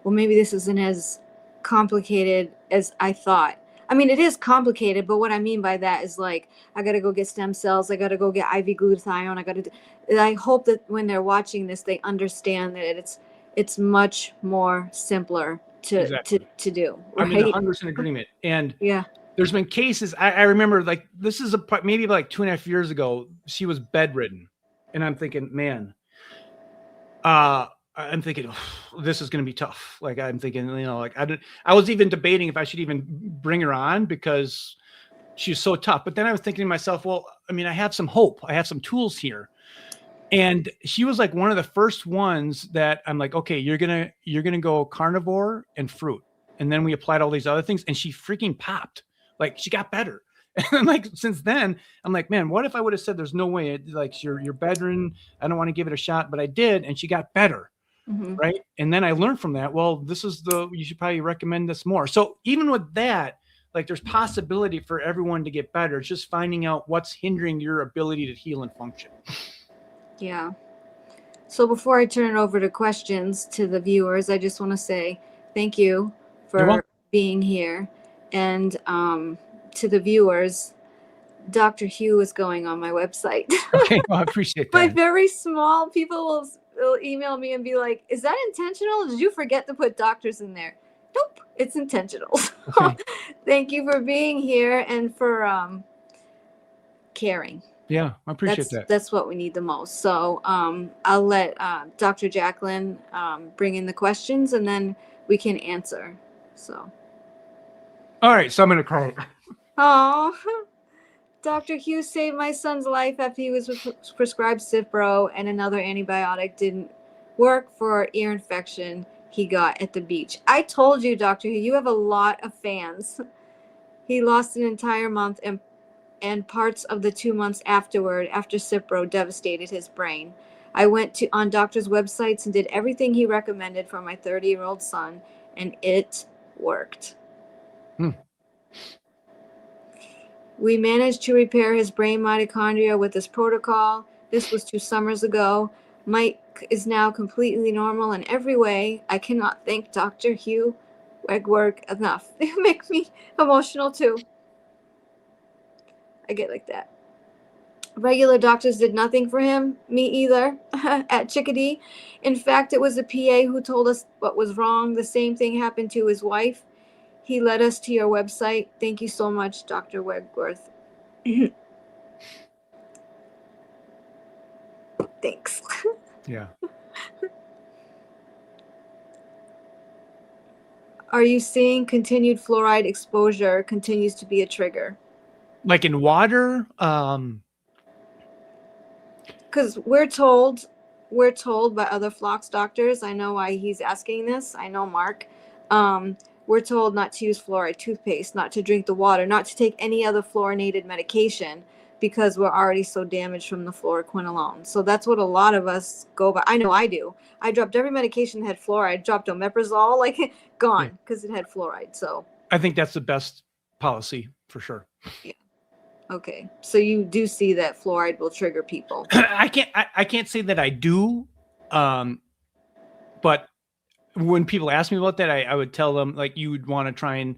well, maybe this isn't as complicated as I thought. I mean, it is complicated, but what I mean by that is like, I got to go get stem cells. I got to go get IV glutathione. I hope that when they're watching this, they understand that it's much more simpler to do. Right? I'm in 100% agreement. And there's been cases, I remember like, this is maybe like 2.5 years ago, she was bedridden. And I'm thinking, man, this is going to be tough. Like I'm thinking, like I was even debating if I should even bring her on because she's so tough. But then I was thinking to myself, well, I mean, I have some hope. I have some tools here. And she was like one of the first ones that I'm like, okay, you're going to go carnivore and fruit. And then we applied all these other things and she freaking popped. Like she got better. And like, since then I'm like, man, what if I would have said, there's no way, like you're bedridden, I don't want to give it a shot, but I did. And she got better. Mm-hmm. Right. And then I learned from that. Well, you should probably recommend this more. So even with that, like there's possibility for everyone to get better. It's just finding out what's hindering your ability to heal and function. Yeah. So before I turn it over to questions to the viewers, I just want to say thank you for being here. And to the viewers, Dr. Hugh is going on my website. Okay, well, I appreciate that. My very small people will email me and be like, is that intentional? Did you forget to put doctors in there? Nope, it's intentional. Okay. Thank you for being here and for caring. Yeah, I appreciate that. That's what we need the most. So I'll let Dr. Jacqueline bring in the questions and then we can answer. So. All right, so I'm going to cry. Oh, Dr. Hugh saved my son's life after he was prescribed Cipro and another antibiotic didn't work for ear infection he got at the beach. I told you, Doctor, you have a lot of fans. He lost an entire month and parts of the 2 months afterward after Cipro devastated his brain. I went on doctors' websites and did everything he recommended for my 30-year-old son, and it worked. We managed to repair his brain mitochondria with this protocol. This was 2 summers ago. Mike is now completely normal in every way. I cannot thank Dr. Hugh Wegwerk enough. They make me emotional too. I get like that. Regular doctors did nothing for him, me either, at Chickadee. In fact, it was a PA who told us what was wrong. The same thing happened to his wife. He led us to your website. Thank you so much, Dr. Wegworth. Thanks. Yeah. Are you seeing continued fluoride exposure continues to be a trigger? Like in water? Because we're told by other Floxed doctors, I know why he's asking this, I know Mark, we're told not to use fluoride toothpaste, not to drink the water, not to take any other fluorinated medication because we're already so damaged from the fluoroquinolone. So that's what a lot of us go by. I know I do. I dropped every medication that had fluoride, dropped omeprazole, like gone because it had fluoride. So I think that's the best policy for sure. Yeah. Okay. So you do see that fluoride will trigger people. I can't say that I do. But when people ask me about that, I would tell them like you would want to try and,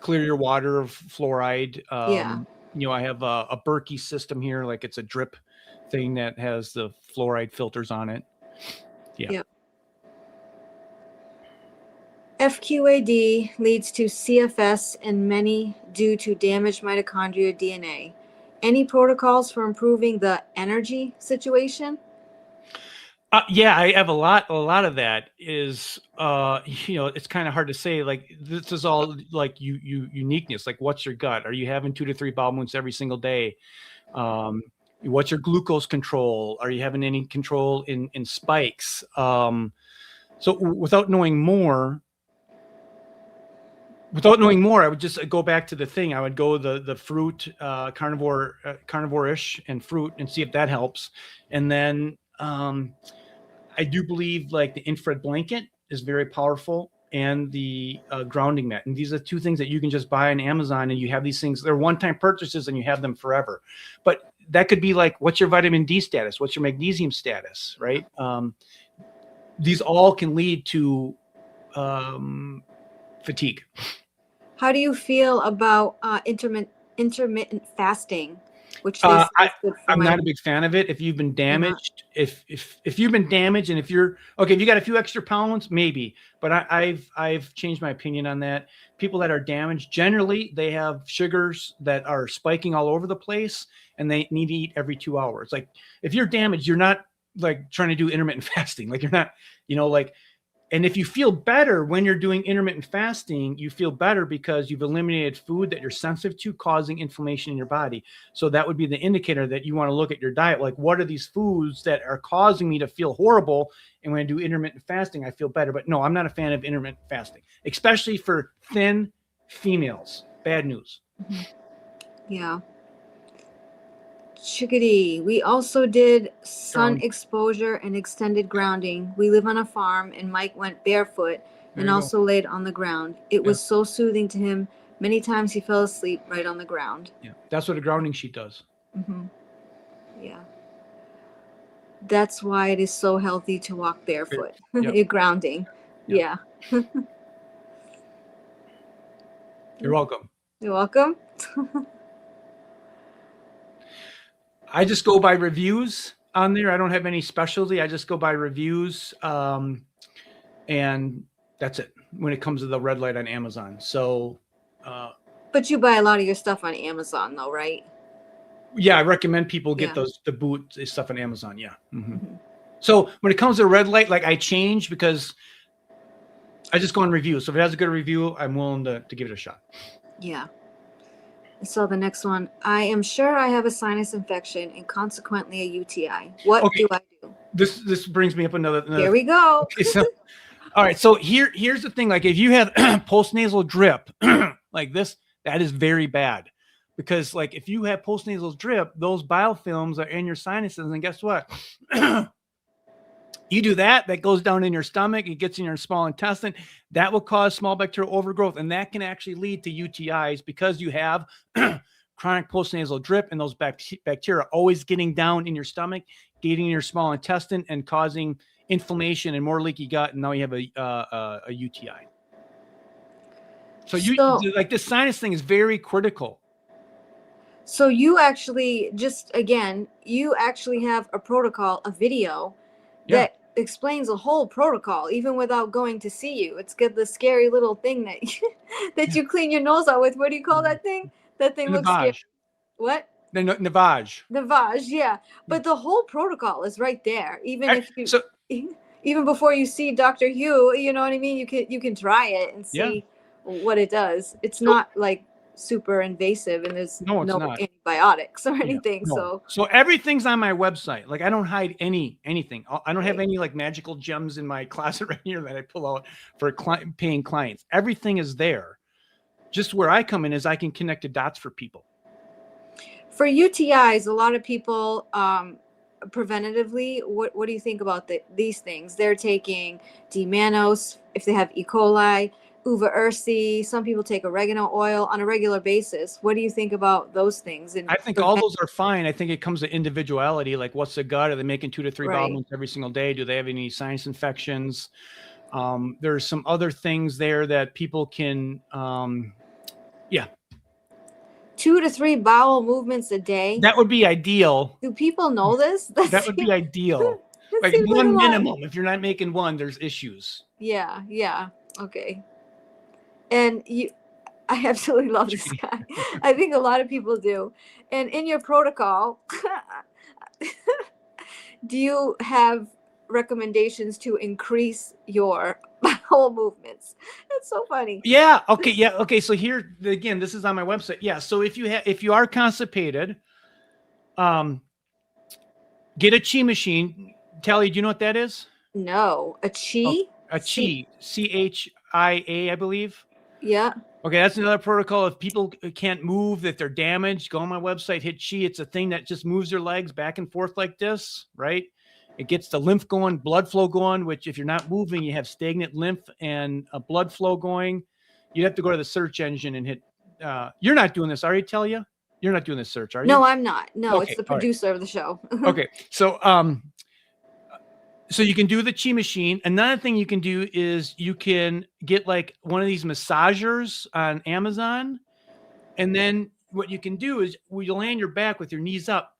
clear your water of fluoride. I have a Berkey system here, like it's a drip thing that has the fluoride filters on it. Yeah. Yep. FQAD leads to CFS in many due to damaged mitochondria DNA. Any protocols for improving the energy situation? Yeah, I have a lot of that is, it's kind of hard to say, like, this is all like uniqueness. Like, what's your gut? Are you having 2 to 3 bowel movements every single day? What's your glucose control? Are you having any control in spikes? So without knowing more, I would just go back to the thing. I would go the fruit, carnivore-ish and fruit and see if that helps. And then, I do believe like the infrared blanket is very powerful, and the grounding mat. And these are 2 things that you can just buy on Amazon, and you have these things. They're one-time purchases and you have them forever. But that could be like, what's your vitamin D status? What's your magnesium status, right? These all can lead to fatigue. How do you feel about intermittent fasting? Which they say is good for I'm not a big fan of it. If you've been damaged, if you've been damaged, and if you got a few extra pounds, maybe. But I've changed my opinion on that. People that are damaged, generally, they have sugars that are spiking all over the place, and they need to eat every 2 hours. Like if you're damaged, you're not like trying to do intermittent fasting. Like you're not, and if you feel better when you're doing intermittent fasting, you feel better because you've eliminated food that you're sensitive to causing inflammation in your body. So that would be the indicator that you want to look at your diet. Like, what are these foods that are causing me to feel horrible? And when I do intermittent fasting, I feel better. But no, I'm not a fan of intermittent fasting, especially for thin females. Bad news. Yeah. Chickadee. We also did sun exposure and extended grounding. We live on a farm, and Mike went barefoot and also laid on the ground. It was so soothing to him. Many times he fell asleep right on the ground. Yeah, that's what a grounding sheet does. Mm-hmm. Yeah. That's why it is so healthy to walk barefoot. Yep. You're grounding. Yep. Yeah. You're welcome. You're welcome. I just go by reviews on there. I don't have any specialty. I just go by reviews. And that's it when it comes to the red light on Amazon. So, but you buy a lot of your stuff on Amazon though, right? Yeah. I recommend people get the boot stuff on Amazon. Yeah. Mm-hmm. Mm-hmm. So when it comes to red light, like I change because I just go on reviews. So if it has a good review, I'm willing to give it a shot. Yeah. So the next one, I am sure I have a sinus infection and consequently a UTI. What do I do? This brings me up another. Here we go. Okay, so all right, so here's the thing. Like if you have postnasal drip like this, that is very bad, because like if you have postnasal drip, those biofilms are in your sinuses, and guess what? You do that goes down in your stomach, it gets in your small intestine. That will cause small bacterial overgrowth, and that can actually lead to UTIs because you have chronic postnasal drip, and those bacteria always getting down in your stomach, getting in your small intestine, and causing inflammation and more leaky gut, and now you have a UTI. So like this sinus thing is very critical. So you actually you actually have a protocol, a video that explains the whole protocol, even without going to see you. It's got the scary little thing that you clean your nose out with. What do you call that thing? That thing looks scary. What? The Navage. Navage, yeah. But the whole protocol is right there. Even before you see Dr. Hugh, you know what I mean? You can try it and see what it does. It's not like super invasive, and there's no antibiotics or anything. So everything's on my website. Like I don't hide anything. I don't have any like magical gems in my closet right here that I pull out for paying clients. Everything is there. Just where I come in is I can connect the dots for people. For UTIs, a lot of people preventatively, what do you think about these things? They're taking D-mannose if they have E. coli, uva ursi. Some people take oregano oil on a regular basis. What do you think about those things? And I think all those are fine. I think it comes to individuality. Like what's the gut? Are they making 2 to 3 bowel movements every single day? Do they have any sinus infections? There's some other things there that people can, 2 to 3 bowel movements a day. That would be ideal. Do people know this? That would be ideal. Like one minimum. If you're not making one, there's issues. Yeah. Okay. And I absolutely love this guy. I think a lot of people do. And in your protocol, do you have recommendations to increase your bowel movements? That's so funny. Yeah. Okay. So here again, this is on my website. Yeah. So if you are constipated, get a chi machine. Talia, do you know what that is? No, a chi. A chi, CHIA, I believe. Yeah. Okay, that's another protocol. If people can't move, that they're damaged, go on my website, hit chi. It's a thing that just moves your legs back and forth like this, right? It gets the lymph going, blood flow going, which if you're not moving, you have stagnant lymph and a blood flow going. You have to go to the search engine and hit. You're not doing this, are you, Talia? You're not doing this search, are you? No, I'm not. No, okay, it's the producer of the show. Okay, so you can do the chi machine. Another thing you can do is you can get like one of these massagers on Amazon. And then what you can do is when you lay on your back with your knees up,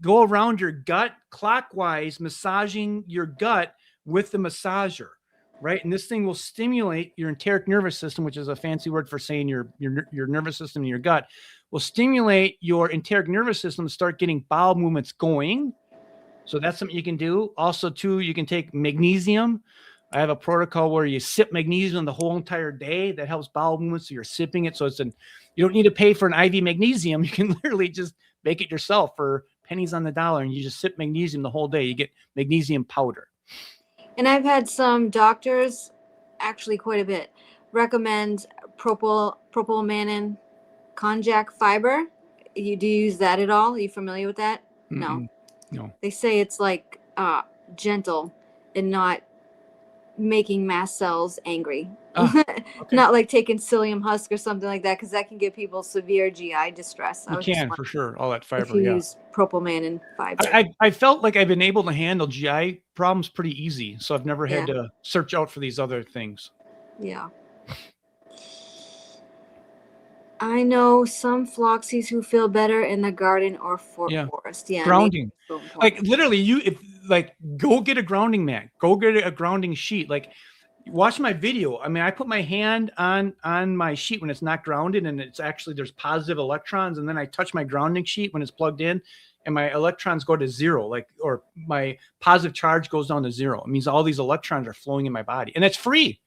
go around your gut clockwise, massaging your gut with the massager, right? And this thing will stimulate your enteric nervous system, which is a fancy word for saying your nervous system in your gut, will stimulate your enteric nervous system to start getting bowel movements going. So that's something you can do. Also, too, you can take magnesium. I have a protocol where you sip magnesium the whole entire day. That helps bowel movements. So you're sipping it. So you don't need to pay for an IV magnesium. You can literally just make it yourself for pennies on the dollar, and you just sip magnesium the whole day. You get magnesium powder. And I've had some doctors, actually quite a bit, recommend propylmanin konjac fiber. Do you use that at all? Are you familiar with that? No. They say it's like gentle and not making mast cells angry. Okay. Not like taking psyllium husk or something like that, because that can give people severe GI distress. You can, for sure. All that fiber, if you use propylmanin fiber. I felt like I've been able to handle GI problems pretty easy, so I've never had to search out for these other things. Yeah. I know some Floxies who feel better in the garden or forest. Yeah, grounding. So like literally, go get a grounding mat. Go get a grounding sheet. Like, watch my video. I mean, I put my hand on my sheet when it's not grounded, and it's actually there's positive electrons, and then I touch my grounding sheet when it's plugged in, and my electrons go to zero. Or my positive charge goes down to zero. It means all these electrons are flowing in my body, and it's free.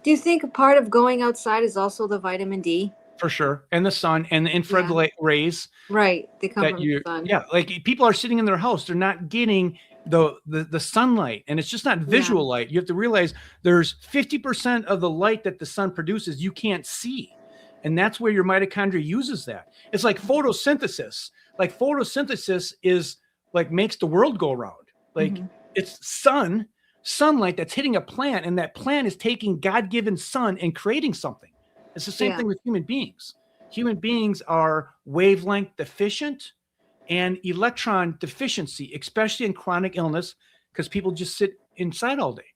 Do you think a part of going outside is also the vitamin D? For sure. And the sun and the infrared rays. Right. They come from the sun. Yeah. Like people are sitting in their house. They're not getting the sunlight, and it's just not visual light. You have to realize there's 50% of the light that the sun produces you can't see. And that's where your mitochondria uses that. It's like photosynthesis. Like photosynthesis is like makes the world go around. Like it's sunlight that's hitting a plant, and that plant is taking God-given sun and creating something. It's the same thing with human beings. Human beings are wavelength deficient and electron deficiency, especially in chronic illness, because people just sit inside all day.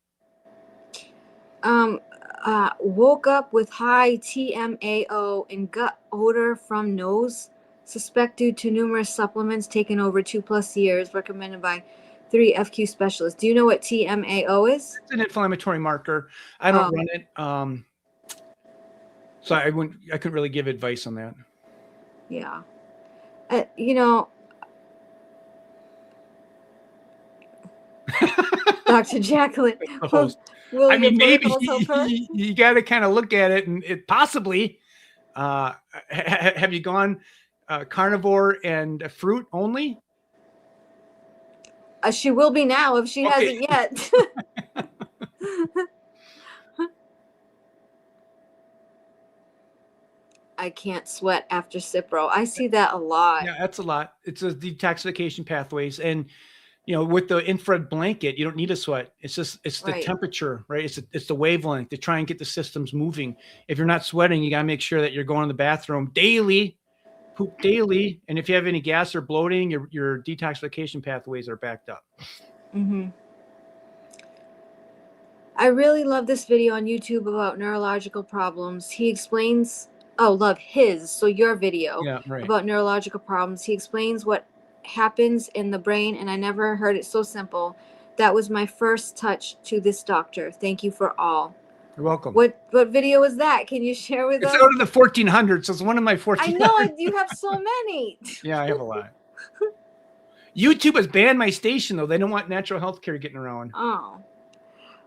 Woke up with high TMAO and gut odor from nose, suspect due to numerous supplements taken over 2+ years, recommended by 3 FQ specialists. Do you know what TMAO is? It's an inflammatory marker. I don't run it. So I couldn't really give advice on that. Yeah. You know, Dr. Jacqueline. I mean, maybe you got to kind of look at it, and it possibly. Have you gone carnivore and fruit only? She will be now if she hasn't yet. I can't sweat after Cipro. I see that a lot. Yeah, that's a lot. It's a detoxification pathways, and with the infrared blanket, you don't need a sweat. It's just the temperature, right? It's the wavelength to try and get the systems moving. If you're not sweating, you got to make sure that you're going to the bathroom daily, poop daily, and if you have any gas or bloating, your detoxification pathways are backed up. I really love this video on YouTube about neurological problems. He explains. So your video about neurological problems. He explains what happens in the brain, and I never heard it so simple. That was my first touch to this doctor. Thank you for all. You're welcome. What video is that? Can you share with us? It's out of the 1400s. So it's one of my 1400s. I know you have so many. Yeah, I have a lot. YouTube has banned my station, though. They don't want natural health care getting around.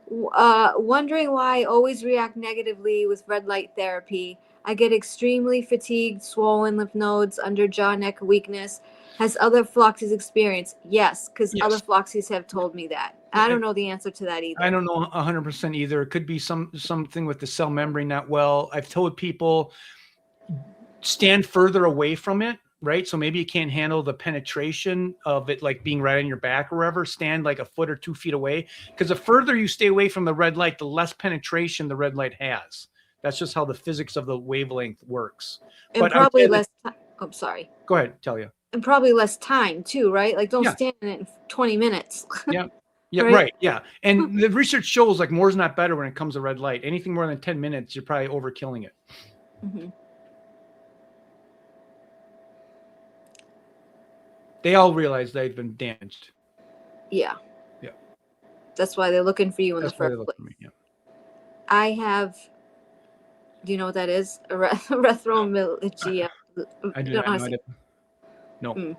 Wondering why I always react negatively with red light therapy. I get extremely fatigued, swollen lymph nodes, under jaw, neck weakness. Has other Floxes experienced? Yes, because other Floxes have told me that. I don't know the answer to that either. I don't know 100% either. It could be something with the cell membrane not well. I've told people stand further away from it, right? So maybe you can't handle the penetration of it, like being right on your back or wherever. Stand like a foot or 2 feet away, because the further you stay away from the red light, the less penetration the red light has. That's just how the physics of the wavelength works. And but probably less time. I'm sorry. Go ahead, Talia. And probably less time too, right? Like don't stand in it in 20 minutes. Yeah. Right. Yeah. And the research shows like more is not better when it comes to red light. Anything more than 10 minutes, you're probably overkilling it. They all realize they've been damaged. Yeah. That's why they're looking for you in the first place. I have. Do you know what that is? Erythromyalgia. I do not know it. No.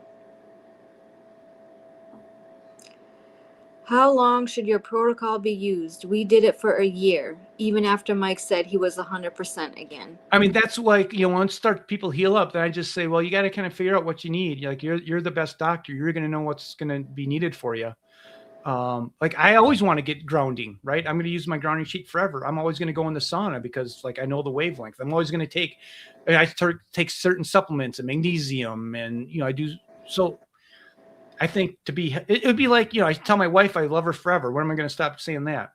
How long should your protocol be used? We did it for a year, even after Mike said he was 100% again. I mean, that's like, once people heal up, then I just say, well, you got to kind of figure out what you need. Like you're the best doctor. You're going to know what's going to be needed for you. Like I always want to get grounding, right? I'm going to use my grounding sheet forever. I'm always going to go in the sauna because like I know the wavelength. I'm always going to take certain supplements and magnesium, and I do. So I think it would be like, I tell my wife I love her forever. When am I going to stop saying that?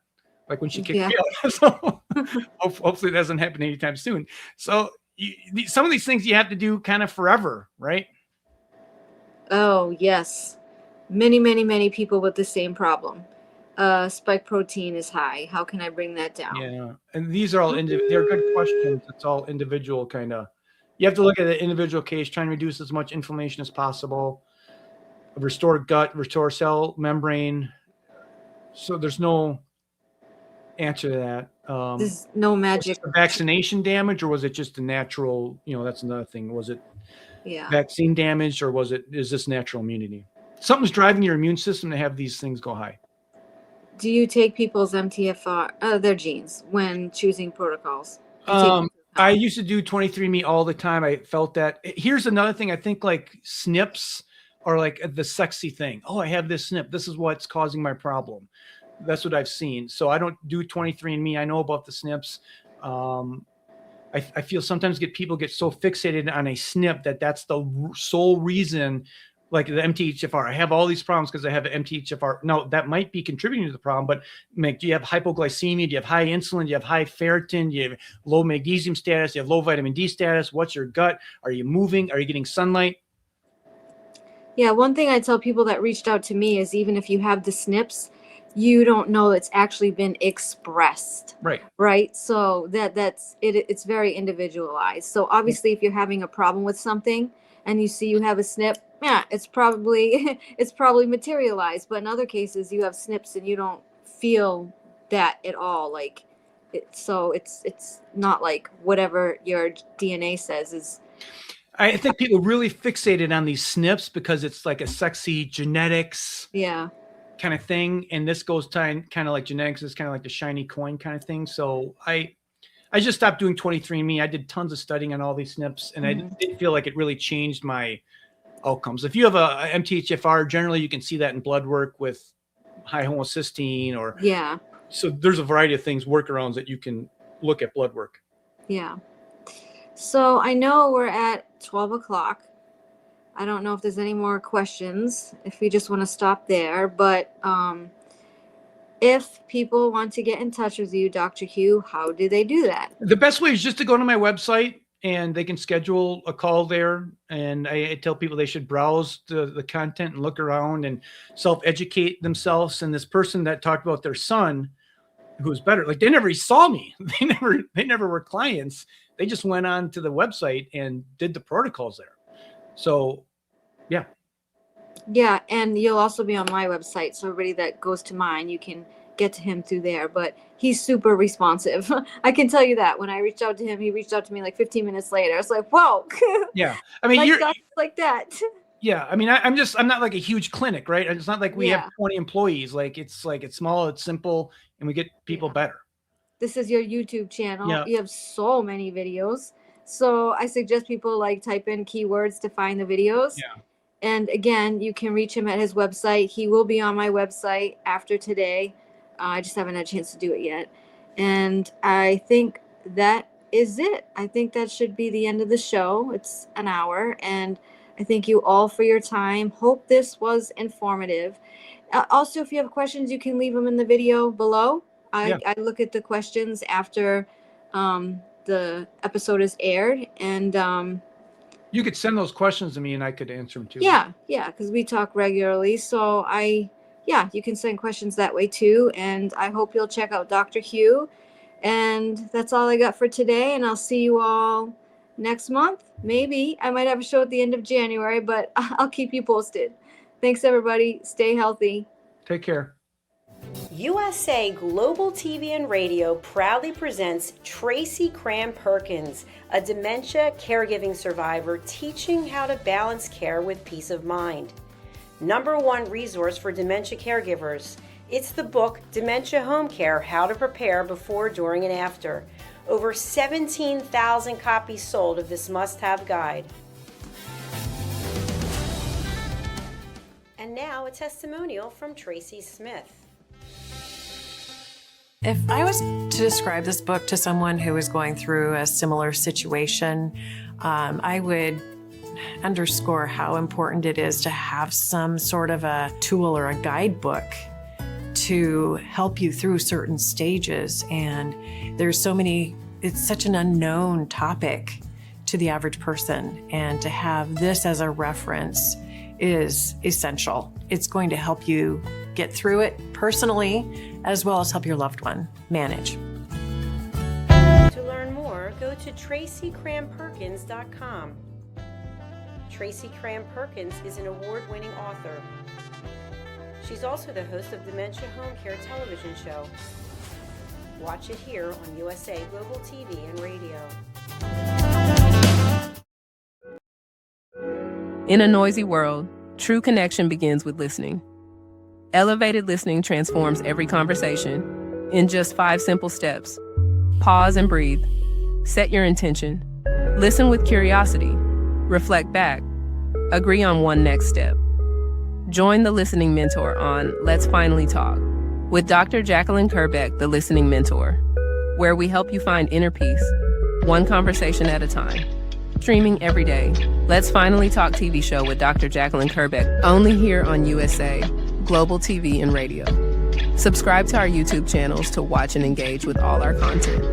Like when she kicks me out. So hopefully it doesn't happen anytime soon. So some of these things you have to do kind of forever, right? Oh yes. Many people with the same problem. Spike protein is high. How can I bring that down? Yeah, and these are all they're good questions. It's all individual kind of. You have to look at the individual case, trying to reduce as much inflammation as possible, restore gut, restore cell membrane. So there's no answer to that. There's no magic. Was it vaccination damage, or was it just a natural? That's another thing. Was it vaccine damage, or is this natural immunity? Something's driving your immune system to have these things go high. Do you take people's MTFR, their genes, when choosing protocols? I used to do 23andMe all the time. I felt that. Here's another thing. I think like SNPs are like the sexy thing. Oh, I have this SNP. This is what's causing my problem. That's what I've seen. So I don't do 23andMe. I know about the SNPs. I feel sometimes people get so fixated on a SNP that's the sole reason, like the MTHFR. I have all these problems because I have an MTHFR. Now, that might be contributing to the problem, but like, do you have hypoglycemia? Do you have high insulin? Do you have high ferritin? Do you have low magnesium status? Do you have low vitamin D status? What's your gut? Are you moving? Are you getting sunlight? Yeah, one thing I tell people that reached out to me is even if you have the SNPs, you don't know it's actually been expressed. Right. So that's it. It's very individualized. So obviously, if you're having a problem with something and you see you have a SNP, yeah, it's probably materialized. But in other cases, you have SNPs and you don't feel that at all. Like so it's not like whatever your DNA says is. I think people really fixated on these SNPs because it's like a sexy genetics. Yeah. Kind of thing, and this goes kind of like genetics is kind of like the shiny coin kind of thing. So I just stopped doing 23andMe. I did tons of studying on all these SNPs, and I didn't feel like it really changed my outcomes. If you have a MTHFR, generally you can see that in blood work with high homocysteine or So there's a variety of things, workarounds that you can look at blood work. Yeah. So I know we're at 12 o'clock. I don't know if there's any more questions, if we just want to stop there. But if people want to get in touch with you, Dr. Hugh, how do they do that? The best way is just to go to my website and they can schedule a call there. And I tell people they should browse the content and look around and self-educate themselves. And this person that talked about their son, who was better, like they never saw me. They never were clients. They just went on to the website and did the protocols there. So, yeah. Yeah, and you'll also be on my website. So everybody that goes to mine, you can get to him through there. But he's super responsive. I can tell you that. When I reached out to him, he reached out to me like 15 minutes later. It's like, whoa. Yeah. I mean, you're like that. Yeah. I mean, I'm not like a huge clinic, right? It's not like we have 20 employees. Like it's small, it's simple, and we get people better. This is your YouTube channel. Yeah. You have so many videos. So I suggest people like type in keywords to find the videos. Yeah. And again, you can reach him at his website. He will be on my website after today. I just haven't had a chance to do it yet. And I think that is it. I think that should be the end of the show. It's an hour. And I thank you all for your time. Hope this was informative. Also, if you have questions, you can leave them in the video below. I look at the questions after the episode is aired, and you could send those questions to me and I could answer them too. Yeah, because we talk regularly. So you can send questions that way too. And I hope you'll check out Dr. Hugh. And that's all I got for today. And I'll see you all next month. Maybe I might have a show at the end of January, but I'll keep you posted. Thanks, everybody. Stay healthy. Take care. USA Global TV and Radio proudly presents Tracy Cram-Perkins, a dementia caregiving survivor teaching how to balance care with peace of mind. #1 resource for dementia caregivers. It's the book Dementia Home Care: How to Prepare Before, During, and After. Over 17,000 copies sold of this must-have guide. And now a testimonial from Tracy Smith. If I was to describe this book to someone who is going through a similar situation, I would underscore how important it is to have some sort of a tool or a guidebook to help you through certain stages. And there's so many, it's such an unknown topic to the average person. And to have this as a reference is essential. It's going to help you get through it personally, as well as help your loved one manage. To learn more, go to TracyCram-Perkins.com. Tracy Cram-Perkins is an award-winning author. She's also the host of Dementia Home Care television show. Watch it here on USA Global TV and Radio. In a noisy world, true connection begins with listening. Elevated listening transforms every conversation in just 5 simple steps. Pause and breathe. Set your intention. Listen with curiosity. Reflect back. Agree on one next step. Join the Listening Mentor on Let's Finally Talk with Dr. Jacqueline Kerbeck, the Listening Mentor, where we help you find inner peace, one conversation at a time. Streaming every day. Let's Finally Talk TV show with Dr. Jacqueline Kerbeck, only here on USA, Global TV and Radio. Subscribe to our YouTube channels to watch and engage with all our content.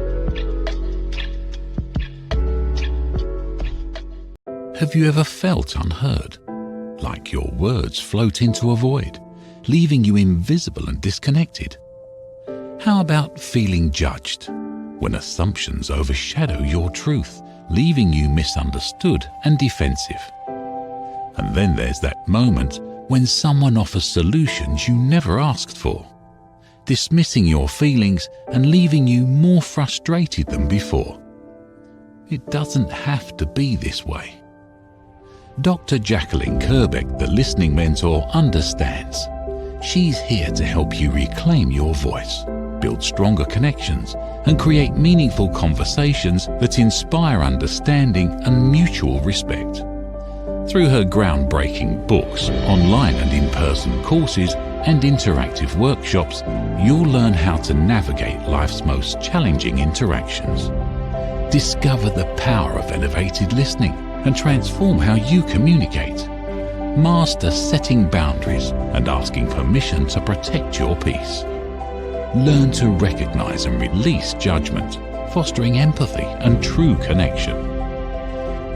Have you ever felt unheard? Like your words float into a void, leaving you invisible and disconnected? How about feeling judged, when assumptions overshadow your truth, leaving you misunderstood and defensive? And then there's that moment when someone offers solutions you never asked for, dismissing your feelings and leaving you more frustrated than before. It doesn't have to be this way. Dr. Jacqueline Kerbeck, the Listening Mentor, understands. She's here to help you reclaim your voice, build stronger connections, and create meaningful conversations that inspire understanding and mutual respect. Through her groundbreaking books, online and in-person courses, and interactive workshops, you'll learn how to navigate life's most challenging interactions. Discover the power of elevated listening and transform how you communicate. Master setting boundaries and asking permission to protect your peace. Learn to recognize and release judgment, fostering empathy and true connection.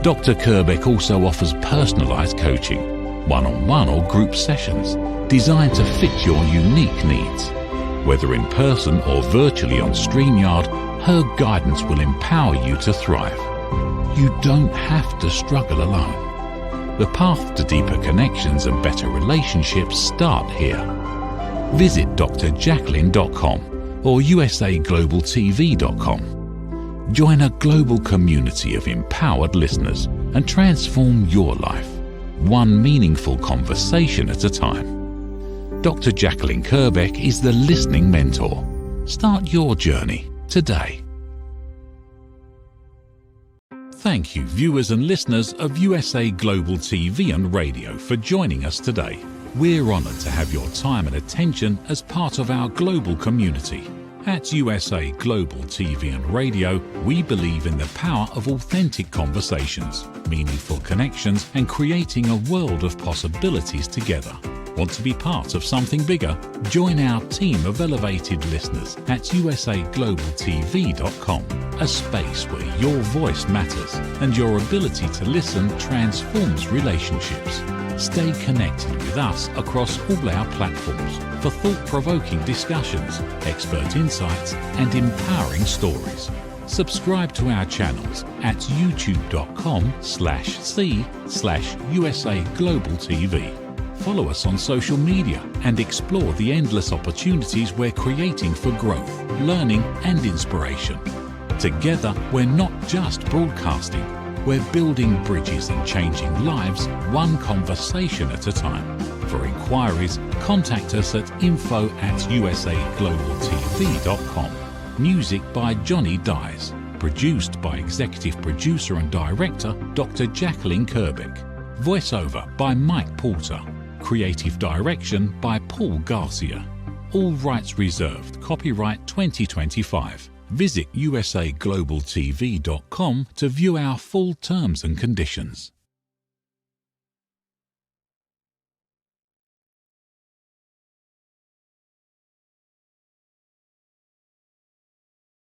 Dr. Kerbeck also offers personalized coaching, one-on-one or group sessions designed to fit your unique needs. Whether in person or virtually on StreamYard, her guidance will empower you to thrive. You don't have to struggle alone. The path to deeper connections and better relationships start here. Visit drjacqueline.com or usaglobaltv.com. Join a global community of empowered listeners and transform your life, one meaningful conversation at a time. Dr. Jacqueline Kerbeck is the Listening Mentor. Start your journey today. Thank you, viewers and listeners of USA Global TV and Radio, for joining us today. We're honored to have your time and attention as part of our global community. At USA Global TV and Radio, we believe in the power of authentic conversations, meaningful connections, and creating a world of possibilities together. Want to be part of something bigger? Join our team of elevated listeners at usaglobaltv.com, a space where your voice matters and your ability to listen transforms relationships. Stay connected with us across all our platforms for thought-provoking discussions, expert insights, and empowering stories. Subscribe to our channels at youtube.com/c/USAGlobalTV. Follow us on social media and explore the endless opportunities we're creating for growth, learning, and inspiration. Together, we're not just broadcasting, we're building bridges and changing lives, one conversation at a time. For inquiries, contact us at info@usaglobaltv.com. Music by Johnny Dyes. Produced by Executive Producer and Director Dr. Jacqueline Kerbeck. Voiceover by Mike Porter. Creative Direction by Paul Garcia. All rights reserved. Copyright 2025. Visit usaglobaltv.com to view our full terms and conditions.